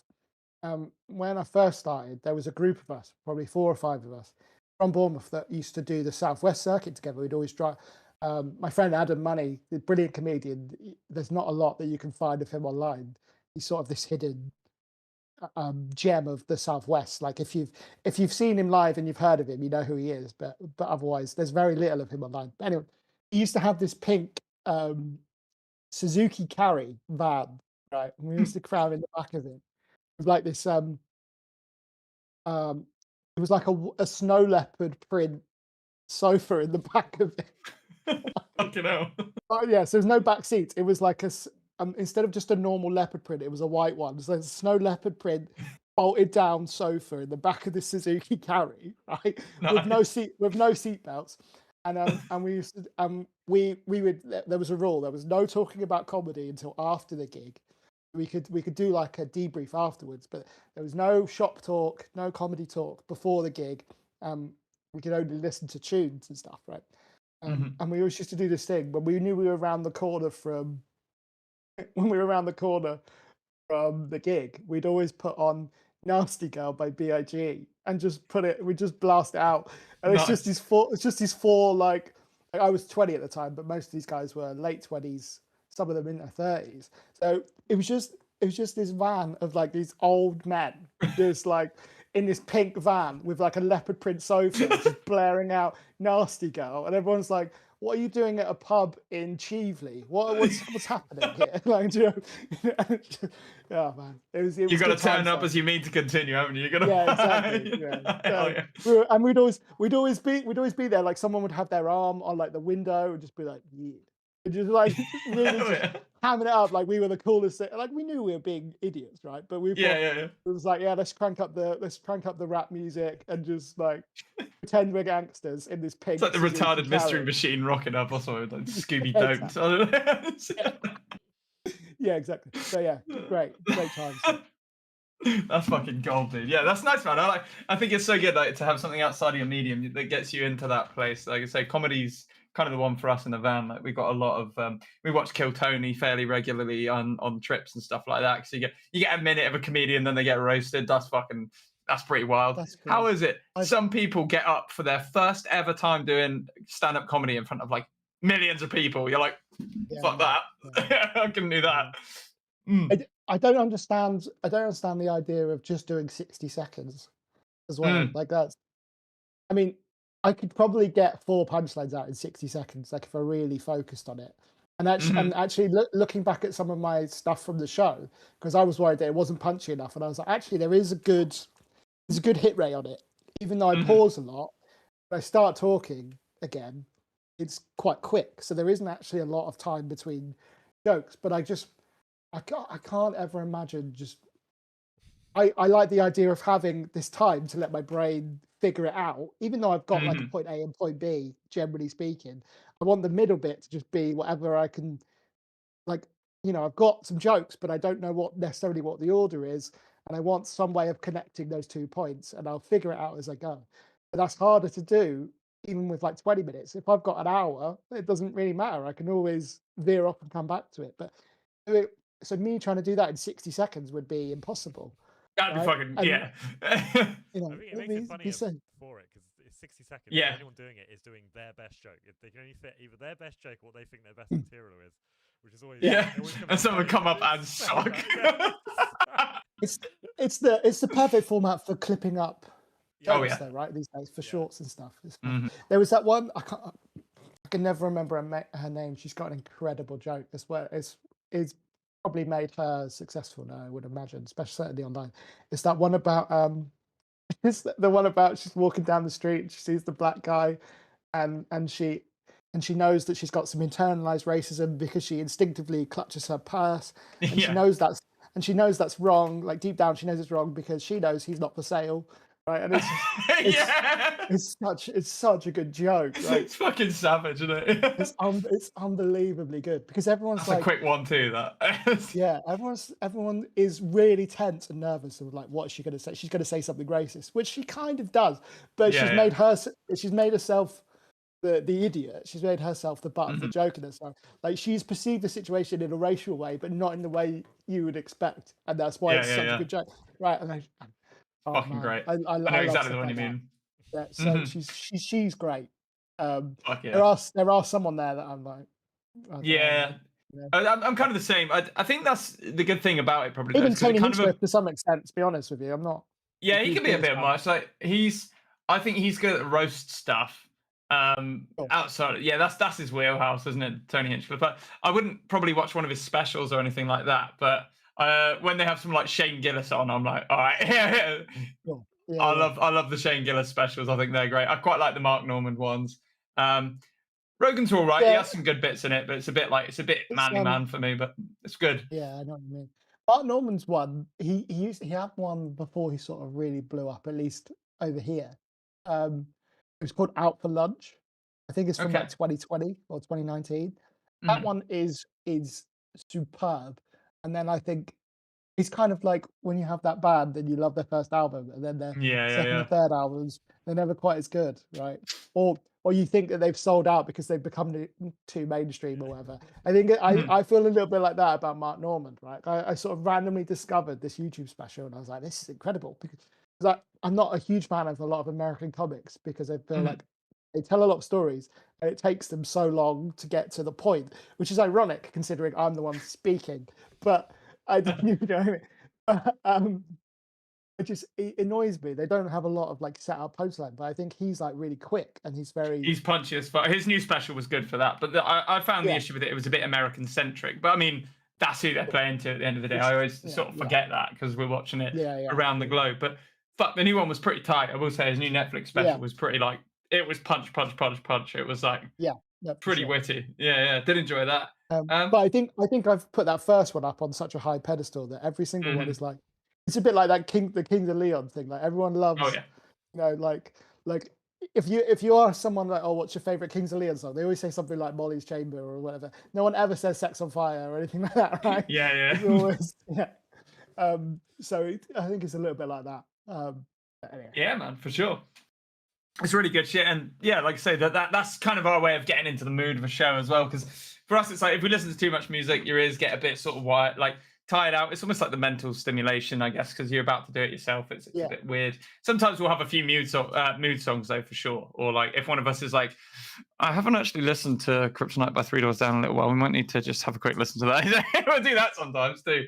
When I first started, there was a group of us, probably 4 or 5 of us from Bournemouth that used to do the Southwest circuit together. We'd always drive. My friend Adam Money, the brilliant comedian, there's not a lot that you can find of him online. He's sort of this hidden gem of the Southwest. Like if you've seen him live and you've heard of him, you know who he is. But otherwise, there's very little of him online. But anyway, he used to have this pink Suzuki Carry van, right? And we used to cram in the back of it. It was like this it was like a snow leopard print sofa in the back of it. Fucking hell. Oh yeah, so there's no back seats. It was like instead of just a normal leopard print, it was a white one. So it's a snow leopard print bolted down sofa in the back of the Suzuki Carry, right? With no seat belts. And we used to we would there was a rule. There was no talking about comedy until after the gig. We could do like a debrief afterwards, but there was no shop talk, no comedy talk before the gig. We could only listen to tunes and stuff, right? And we always used to do this thing when we knew we were around the corner from the gig. We'd always put on "Nasty Girl" by B.I.G. and just we just blast it out. And Nice. It's just these four like I was 20 at the time, but most of these guys were late 20s, some of them in their 30s. So it was just this van of like these old men, just like in this pink van with like a leopard print sofa, just blaring out "Nasty Girl," and everyone's like, "What are you doing at a pub in Chieveley? What's happening here?" Like, do you know, oh man, it was. You got to turn up as you mean to continue, haven't you? You got to. Yeah, exactly. Yeah. And we'd always be there. Like someone would have their arm on like the window and just be like, "Yeah," and just like really just hamming it up like we were the coolest. Like we knew we were being idiots, right? But it was like, yeah, let's crank up the rap music and just like pretend we're gangsters in this pink. It's like the Suzuki retarded Mystery Carry. Machine rocking up or something, like Scooby Don't. Yeah, exactly. So yeah, great times. That's fucking gold, dude. Yeah, that's nice, man. I think it's so good to have something outside of your medium that gets you into that place. Like I say, comedy's kind of the one for us in the van. Like we got a lot of we watch Kill Tony fairly regularly on trips and stuff like that. Because you get a minute of a comedian, then they get roasted. That's pretty wild. That's cool. How is it? Some people get up for their first ever time doing stand-up comedy in front of like millions of people. You're like, fuck that. Yeah. I couldn't do that. I don't understand the idea of just doing 60 seconds as well. Like I mean, I could probably get 4 punchlines out in 60 seconds, like if I really focused on it. And actually looking back at some of my stuff from the show, because I was worried that it wasn't punchy enough, and I was like, actually, there's a good hit rate on it. Even though I pause a lot, when I start talking again, it's quite quick. So there isn't actually a lot of time between jokes. But I can't ever imagine just. I like the idea of having this time to let my brain figure it out, even though I've got like a point A and point B, generally speaking. I want the middle bit to just be whatever I can, like, I've got some jokes, but I don't know necessarily what the order is. And I want some way of connecting those 2 points, and I'll figure it out as I go. But that's harder to do, even with like 20 minutes. If I've got an hour, it doesn't really matter. I can always veer off and come back to it. But so me trying to do that in 60 seconds would be impossible. That'd be fucking, yeah. I think it makes it funnier for it because it's 60 seconds. Yeah. Anyone doing it is doing their best joke. They can only fit either their best joke or what they think their best material is, which is always and someone come up and shock. it's the perfect format for clipping up. Yeah. Jokes, though, right? These days for shorts and stuff. It's fun. Mhm. There was that one I can never remember her name. She's got an incredible joke. It's probably made her successful now, I would imagine, especially certainly online. It's that one about it's the one about she's walking down the street and she sees the black guy and she knows that she's got some internalized racism because she instinctively clutches her purse and she knows that's wrong. Like deep down, she knows it's wrong because she knows he's not for sale, right? And it's such a good joke. Like, it's fucking savage, isn't it? it's unbelievably good because everyone's That's like a quick one too. That. yeah, everyone is really tense and nervous of like what is she going to say? She's going to say something racist, which she kind of does, but she's made herself the idiot. She's made herself the butt of the joke in herself. Like she's perceived the situation in a racial way, but not in the way you would expect, and that's why it's such a good joke, right? And fucking great. I know exactly the one one you mean. Yeah, so she's great. Fuck yeah. There are someone there that I'm like, I'm kind of the same. I think that's the good thing about it, probably. Even Tony Hinchcliffe, to some extent, to be honest with you, I'm not. Yeah, he can be a bit much. Like I think he's good at roast stuff. Outside, that's his wheelhouse, isn't it, Tony Hinchcliffe? But I wouldn't probably watch one of his specials or anything like that. But when they have some like Shane Gillis on, I'm like, all right, I love the Shane Gillis specials. I think they're great. I quite like the Mark Normand ones. Rogan's all right. He has some good bits in it, but it's a bit manly man for me. But it's good. Yeah, I know what you mean. Mark Normand's one. He had one before he sort of really blew up, at least over here. It was called Out for Lunch. I think it's from like 2020 or 2019. That one is superb. And then I think it's kind of like when you have that band and you love their first album, and then their second and third albums, they're never quite as good, right? Or you think that they've sold out because they've become too mainstream or whatever. I think I feel a little bit like that about Mark Normand, right? I sort of randomly discovered this YouTube special and I was like, this is incredible because I'm not a huge fan of a lot of American comics because I feel like they tell a lot of stories and it takes them so long to get to the point, which is ironic considering I'm the one speaking. But I don't you know what I mean? It annoys me. They don't have a lot of like set up punchline, but I think he's like really quick and he's punchy as fuck. His new special was good for that, but I found the issue with it was a bit American centric. But I mean, that's who they're playing to at the end of the day. I always sort of forget that because we're watching it around the globe. But fuck, the new one was pretty tight. I will say his new Netflix special was pretty like, it was punch. It was like pretty witty. Yeah, did enjoy that. But I think I've put that first one up on such a high pedestal that every single one is like, it's a bit like that the Kings of Leon thing. Like everyone loves, you know, like if you ask someone like, oh, what's your favorite Kings of Leon song? They always say something like Molly's Chamber or whatever. No one ever says Sex on Fire or anything like that, right? Yeah. It's always, so I think it's a little bit like that. Anyway. Yeah, man, for sure. It's really good shit, and yeah, like I say, that's kind of our way of getting into the mood of a show as well. Because for us, it's like if we listen to too much music, your ears get a bit sort of wired, like tired out. It's almost like the mental stimulation, I guess, because you're about to do it yourself. It's a bit weird. Sometimes we'll have a few mood songs though, for sure. Or like if one of us is like, I haven't actually listened to Kryptonite by Three Doors Down in a little while. We might need to just have a quick listen to that. We'll do that sometimes too.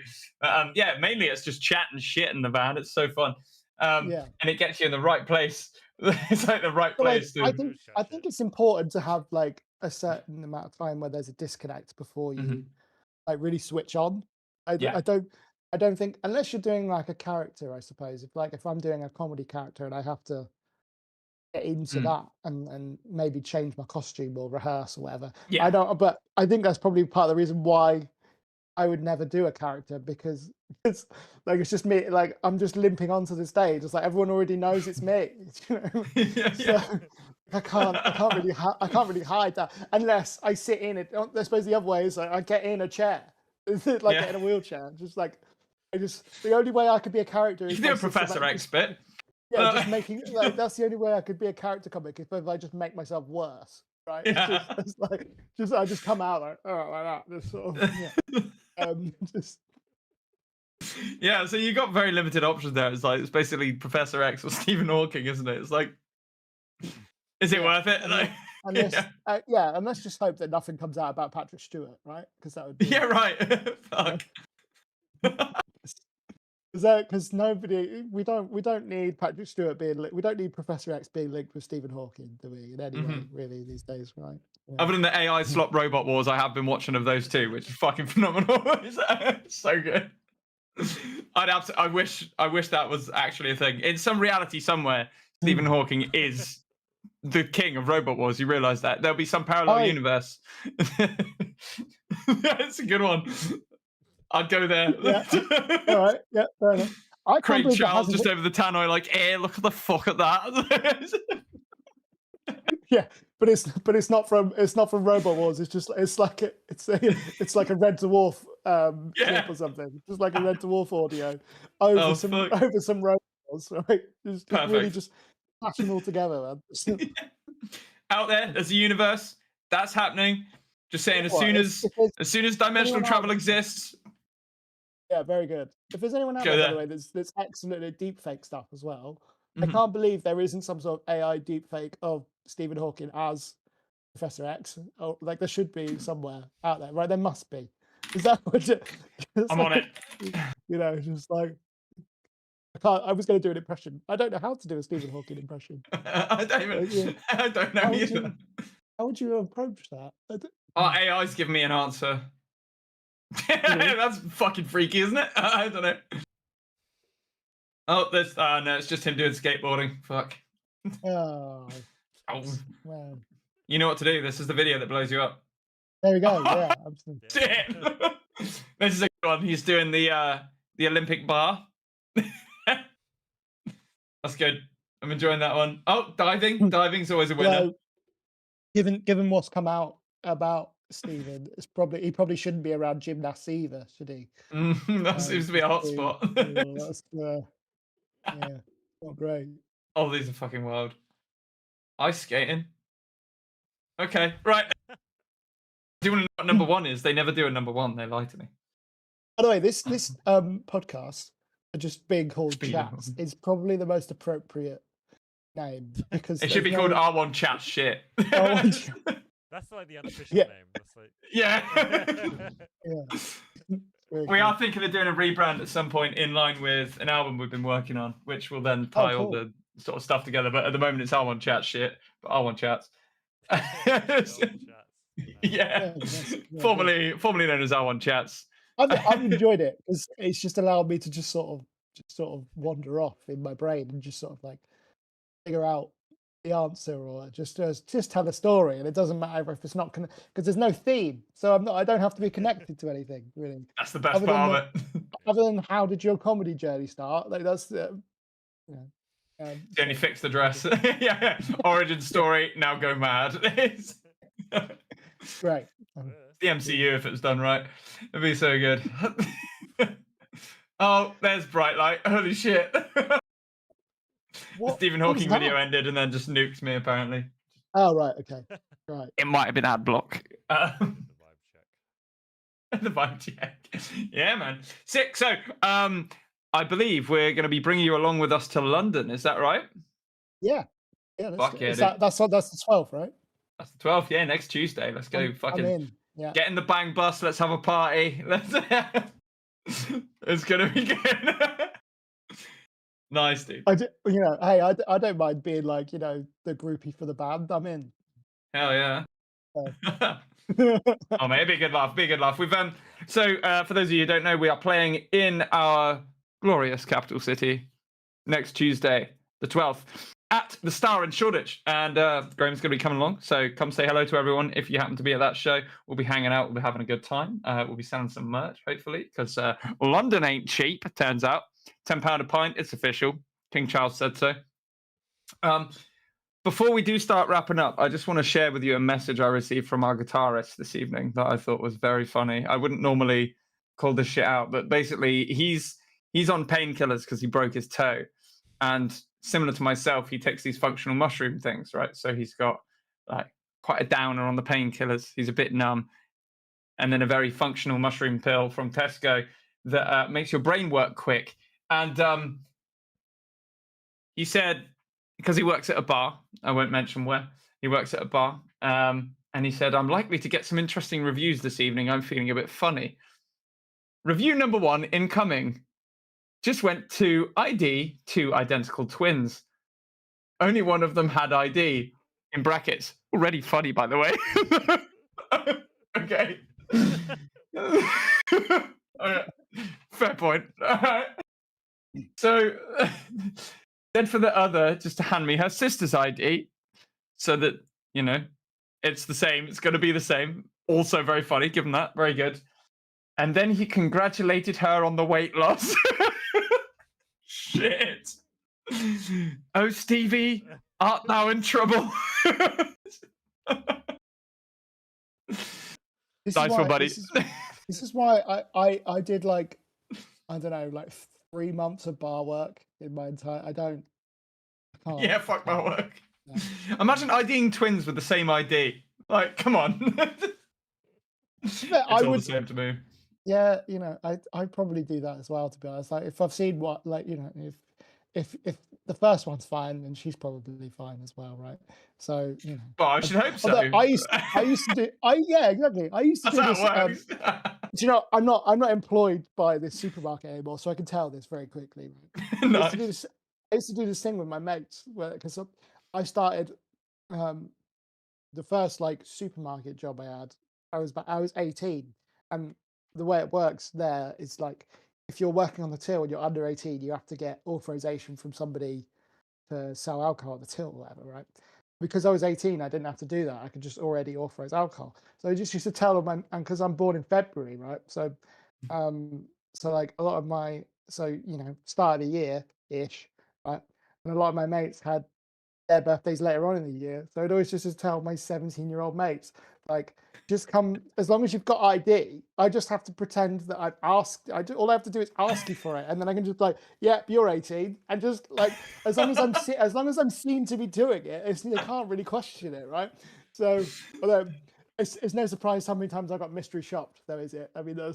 Mainly it's just chat and shit in the van. It's so fun. And it gets you in the right place. It's like the right place. I think it's important to have like a certain amount of time where there's a disconnect before you like really switch on. I don't think, unless you're doing like a character, I suppose, if I'm doing a comedy character and I have to get into that and maybe change my costume or rehearse or whatever. But I think that's probably part of the reason why I would never do a character, because it's just me. Like I'm just limping onto the stage. It's like everyone already knows it's me. You know? So I can't really hide that unless I sit in it. I suppose the other way is like I get in a chair, get in a wheelchair. The only way I could be a character is you can do a Professor X bit. Yeah, just making that's the only way I could be a character comic if I just make myself worse. Right? It's I just come out like that. This sort of Yeah, so you got very limited options there. It's basically Professor X or Stephen Hawking, isn't it? It's like, is it worth it? And let's just hope that nothing comes out about Patrick Stewart, right? Because that would be right. Fuck. Because nobody, we don't need Patrick Stewart being, we don't need Professor X being linked with Stephen Hawking, do we? In any way, really, these days, right? Yeah. Other than the AI slop robot wars, I have been watching of those two, which is fucking phenomenal. It's so good. I wish that was actually a thing. In some reality somewhere, Stephen Hawking is the king of robot wars. You realise that there'll be some parallel universe. That's a good one. I'd go there. Yeah. All right. Yeah. Fair enough. I can't Craig believe that Charles hasn't. just over the tannoy, like, look at the fuck at that. Yeah, but it's not from Robot Wars. It's like a Red Dwarf clip or something. Just like a Red Dwarf audio over some Robot Wars, right? Just really just clash them all together, man. Out there's a universe that's happening. Just saying, as soon as dimensional travel exists. Yeah, very good. If there's anyone out there, by the way, that's excellent at deepfake stuff as well. I can't believe there isn't some sort of AI deepfake of Stephen Hawking as Professor X. Oh, like there should be somewhere out there, right? There must be. Is that what I'm on it. You know, just like I was going to do an impression. I don't know how to do a Stephen Hawking impression. I don't know either. How would you approach that? Our AI's giving me an answer. That's fucking freaky, isn't it? I don't know. Oh, no, it's just him doing skateboarding. Fuck. Oh. Man. You know what to do. This is the video that blows you up. There we go. Yeah, absolutely. This is a good one. He's doing the Olympic bar. That's good. I'm enjoying that one. Oh, diving. Diving's always a winner. Given what's come out about Stephen, he probably shouldn't be around gymnasts either, should he? That seems to be a hot spot. Yeah, not great. Oh, these are fucking wild. Ice skating. Okay, right. Do you want to know what number one is? They never do a number one. They lie to me. By the way, this podcast, just being called Chats, is probably the most appropriate name because it should be called R1 Chat Shit. That's like the unofficial name. That's like... Yeah. Yeah. We are thinking of doing a rebrand at some point in line with an album we've been working on, which will then tie all the sort of stuff together. But at the moment, it's R1 Chat Shit, but R1 Chats. Yeah. Formerly known as R1 Chats. I've enjoyed it because it's just allowed me to just sort of wander off in my brain and just sort of like figure out the answer or just tell a story, and it doesn't matter if it's not because there's no theme, so I don't have to be connected to anything really. That's the best part of it. Other than how did your comedy journey start? Like that's only fix the dress. Yeah. Origin story. Now go mad. Right. The MCU if it's done right. It'd be so good. Oh, there's Bright Light. Holy shit. The Stephen Hawking video ended and then just nuked me, apparently. Oh, right. Okay. Right. It might have been ad block. The vibe check. Yeah, man. Sick. So, I believe we're going to be bringing you along with us to London. Is that right? Yeah. Yeah. That's the 12th, right? That's the 12th. Yeah, next Tuesday. Let's go. Get in the bang bus. Let's have a party. It's going to be good. Nice, dude. I don't mind being like, the groupie for the band. I'm in. Hell yeah. Oh, mate, be a good laugh. We've so for those of you who don't know, we are playing in our glorious capital city next Tuesday, the 12th, at the Star in Shoreditch. And Graham's going to be coming along, so come say hello to everyone if you happen to be at that show. We'll be hanging out. We'll be having a good time. We'll be selling some merch, hopefully, because London ain't cheap, it turns out. £10 a pint, it's official. King Charles said so. Before we do start wrapping up, I just want to share with you a message I received from our guitarist this evening that I thought was very funny. I wouldn't normally call this shit out, but basically he's on painkillers because he broke his toe. And similar to myself, he takes these functional mushroom things, right? So he's got like quite a downer on the painkillers. He's a bit numb. And then a very functional mushroom pill from Tesco that makes your brain work quick. And he said, because he works at a bar, I won't mention where, he works at a bar, and he said, I'm likely to get some interesting reviews this evening. I'm feeling a bit funny. Review number 1 incoming. just went to ID two identical twins. Only one of them had ID, in brackets. Already funny, by the way. Okay. Alright. Fair point. Alright. So then for the other, just to hand me her sister's ID so that, you know, it's the same. It's going to be the same. Also very funny, given that. Very good. And then he congratulated her on the weight loss. Shit. Oh, Stevie, art thou in trouble? Nice one, buddy. This is why I did like, I don't know, like 3 months of bar work in my entire. I can't. Yeah, fuck my work. Yeah. Imagine IDing twins with the same ID. Like, come on. It's all the same to me. Yeah, you know, I'd probably do that as well, to be honest. Like, if I've seen what, like, you know, if the first one's fine, then she's probably fine as well, right? So, you know. But I should hope so. I used to do. Yeah, exactly. I used to do this. That's how it works. Do you know? I'm not employed by this supermarket anymore, so I can tell this very quickly. Right? Nice. I used to do this thing with my mates, because I started the first like supermarket job I had. I was 18, and the way it works there is like, if you're working on the till and you're under 18, you have to get authorization from somebody to sell alcohol at the till or whatever, right? Because I was 18, I didn't have to do that. I could just already authorize alcohol. So I just used to tell them, and because I'm born in February, right? So, so like a lot of my, so, you know, start of the year ish, right? And a lot of my mates had their birthdays later on in the year. So I'd always just tell my 17-year-old mates, like, just come, as long as you've got ID, I just have to pretend that I've asked. All I have to do is ask you for it, and then I can just be like, "Yeah, you're 18," and just like, as long as I'm seen to be doing it, they can't really question it, right? So, although it's no surprise how many times I got mystery shopped, though, is it? I mean, I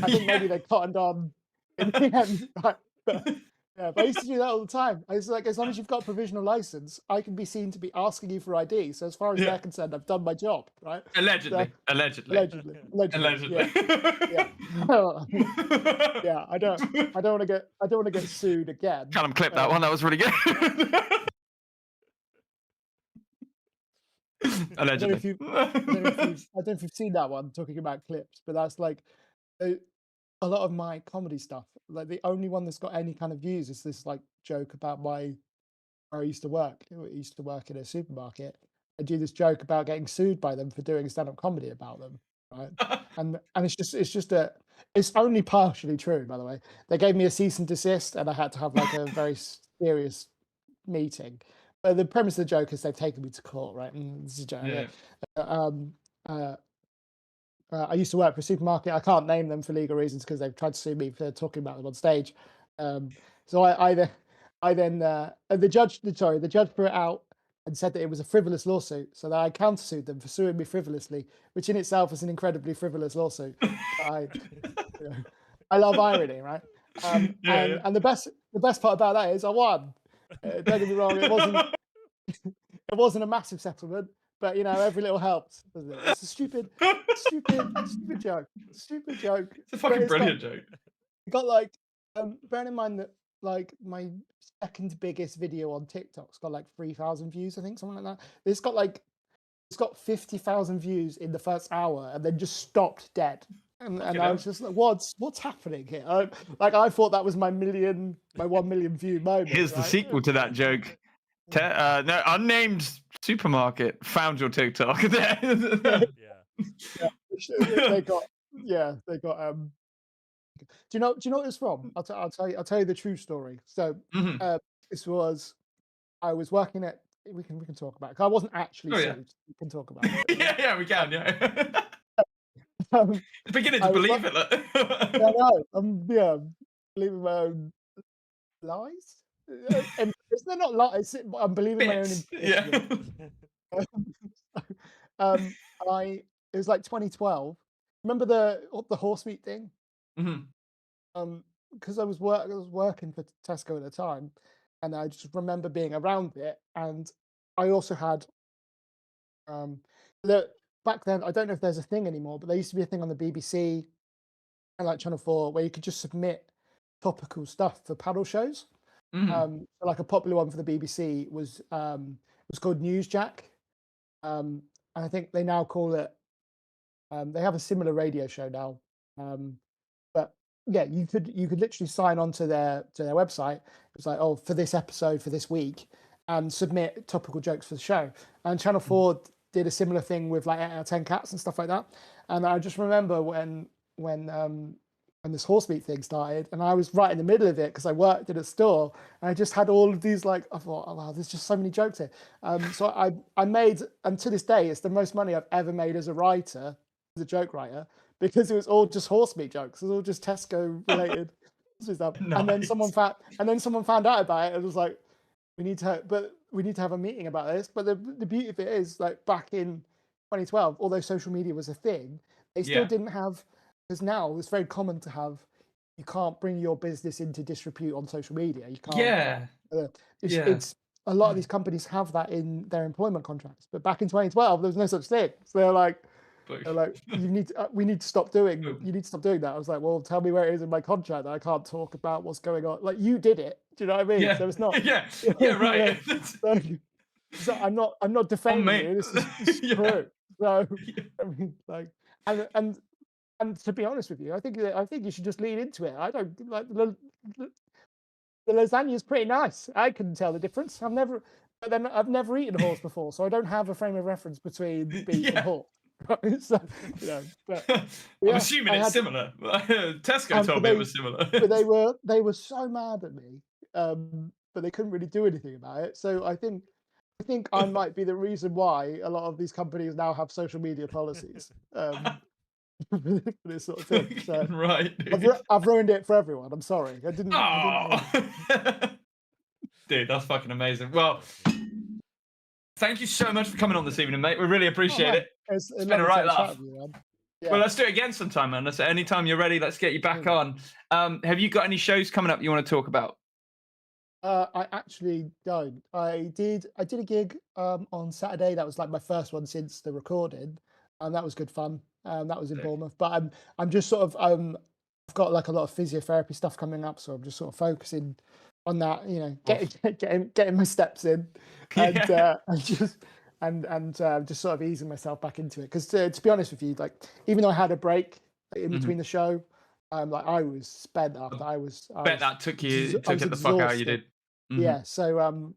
think maybe they cottoned on in the end, right? But, yeah, but I used to do that all the time. I was like, as long as you've got a provisional license, I can be seen to be asking you for ID. So as far as they're concerned, I've done my job, right? Allegedly. So, allegedly. Yeah. Yeah. I don't want to get sued again. Can't clip that one. That was really good. Allegedly. I don't know if you've seen that one, talking about clips, but that's like a lot of my comedy stuff. Like, the only one that's got any kind of views is this like joke about where I used to work. I used to work in a supermarket. I do this joke about getting sued by them for doing stand-up comedy about them, right? and it's only partially true, by the way. They gave me a cease and desist, and I had to have like a very serious meeting. But the premise of the joke is they've taken me to court, right? And this is a joke. Yeah. I used to work for a supermarket. I can't name them for legal reasons because they've tried to sue me for talking about them on stage. So the judge threw it out and said that it was a frivolous lawsuit, so that I countersued them for suing me frivolously, which in itself is an incredibly frivolous lawsuit. I love irony, right? And the best part about that is I won. Don't get me wrong, it wasn't a massive settlement. But, you know, every little helps, doesn't it? It's a stupid joke. Stupid joke. It's a fucking brilliant joke. It got like, bearing in mind that like my second biggest video on TikTok's got like 3,000 views, I think, something like that. It's got 50,000 views in the first hour, and then just stopped dead. And I was just like, what's happening here? I thought that was my 1 million view moment. Here's the sequel to that joke. No, unnamed supermarket found your TikTok. They got. Do you know what it's from? I'll tell you the true story. So this was, I was working at. We can talk about it. 'Cause I wasn't actually sued. We can talk about it. Yeah, we can. Yeah. Beginning to believe it. I know. I'm believing my own lies. They're not lies. I'm believing my own. Yeah. It was like 2012. Remember the horse meat thing? Because I was working for Tesco at the time, and I just remember being around it. And I also had back then, I don't know if there's a thing anymore, but there used to be a thing on the BBC and like Channel 4 where you could just submit topical stuff for panel shows. Like a popular one for the BBC was called Newsjack, and I think they now call it. They have a similar radio show now, but yeah, you could literally sign on to their website. It's like, oh, for this episode for this week, and submit topical jokes for the show. And Channel 4 did a similar thing with like 8 out of 10 cats and stuff like that. And I just remember when this horse meat thing started, and I was right in the middle of it because I worked in a store, and I just had all of these, like, I thought, oh wow, there's just so many jokes here. So I made, and to this day, it's the most money I've ever made as a writer, as a joke writer, because it was all just horse meat jokes. It was all just Tesco related stuff. Nice. And then someone found out about it and was like, we need to have a meeting about this. But the beauty of it is, like, back in 2012, although social media was a thing, they still didn't have, because now it's very common to have, you can't bring your business into disrepute on social media. You can't. It's a lot of these companies have that in their employment contracts, but back in 2012 there was no such thing. So they're like, we need to stop doing that. I was like, well, tell me where it is in my contract that I can't talk about what's going on. Like, you did it. Do you know what I mean? Yeah. So it's not. Right. So I'm not defaming you. This is true. So I mean, like, and to be honest with you, I think you should just lean into it. I don't like the lasagna is pretty nice. I couldn't tell the difference. I've never eaten horse before, so I don't have a frame of reference between beef and pork. So, but I'm assuming it's similar. Tesco told me it was similar. But they were so mad at me, but they couldn't really do anything about it. So I think I might be the reason why a lot of these companies now have social media policies. For this sort of thing. So right, I've ruined it for everyone. I'm sorry. I didn't. Dude, that's fucking amazing. Well, thank you so much for coming on this evening, mate. We really appreciate it. It's been a right laugh. Well, let's do it again sometime, man. Anytime you're ready, let's get you back on. Have you got any shows coming up you want to talk about? I actually don't. I did a gig on Saturday. That was like my first one since the recording, and that was good fun. That was in Bournemouth. But I'm just sort of I've got like a lot of physiotherapy stuff coming up, so I'm just sort of focusing on that. Getting my steps in, and just sort of easing myself back into it. Because to be honest with you, like, even though I had a break in between the show, like, I was spent after. I bet that took it the fuck out. You did. Yeah. So I'm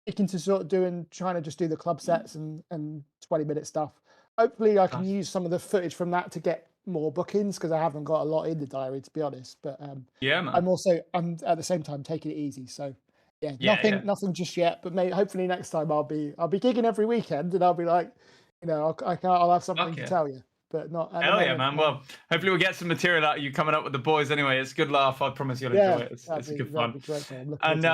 sticking to sort of trying to just do the club sets and 20-minute stuff. Hopefully I can use some of the footage from that to get more bookings, because I haven't got a lot in the diary, to be honest. But man. I'm at the same time taking it easy. So nothing just yet. But hopefully next time I'll be gigging every weekend, and I'll be like, I'll have something to tell you. But not. Hell yeah, man. Well, hopefully we'll get some material out of you coming up with the boys anyway. It's a good laugh. I promise you'll enjoy it. It's good fun. And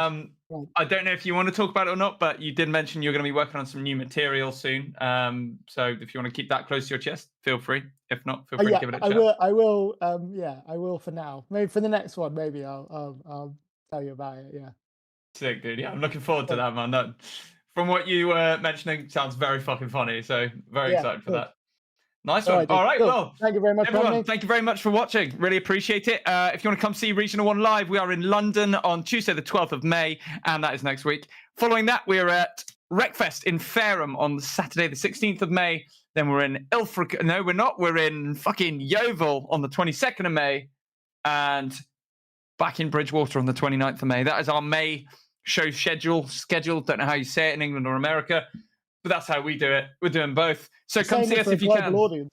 I don't know if you want to talk about it or not, but you did mention you're going to be working on some new material soon. So if you want to keep that close to your chest, feel free. If not, feel free to give it a shot. I will. I will for now. Maybe for the next one, maybe I'll tell you about it. Yeah. Sick, dude. Yeah, I'm looking forward to that, man. From what you were mentioning, sounds very fucking funny. So very excited for that. Nice one. All right. Cool. Well, thank you very much, everyone. Thank you very much for watching. Really appreciate it. If you want to come see Regional One live, we are in London on Tuesday, the 12th of May, and that is next week. Following that, we're at Wreckfest in Fareham on Saturday, the 16th of May. Then we're in Ilfracombe. No, we're not. We're in fucking Yeovil on the 22nd of May, and back in Bridgewater on the 29th of May. That is our May show schedule. Don't know how you say it in England or America, but that's how we do it. We're doing both. So come see us if you can. Audience.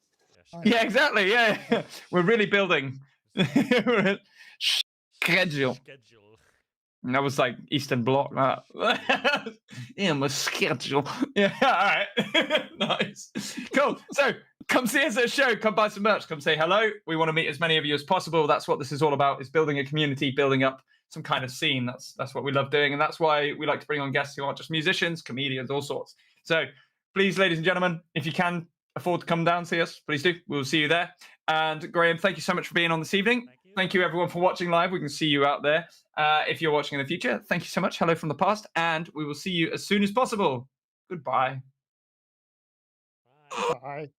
Yeah, exactly. Yeah. We're really building. Schedule. And that was like Eastern Bloc. Yeah, my schedule. Yeah, all right. Nice. Cool. So come see us at a show. Come buy some merch. Come say hello. We want to meet as many of you as possible. That's what this is all about, is building a community, building up some kind of scene. That's what we love doing. And that's why we like to bring on guests who aren't just musicians, comedians, all sorts. So please, ladies and gentlemen, if you can afford to come down and see us, please do. We'll see you there. And Graham, thank you so much for being on this evening. Thank you everyone for watching live. We can see you out there. If you're watching in the future, thank you so much. Hello from the past, and we will see you as soon as possible. Goodbye. Bye.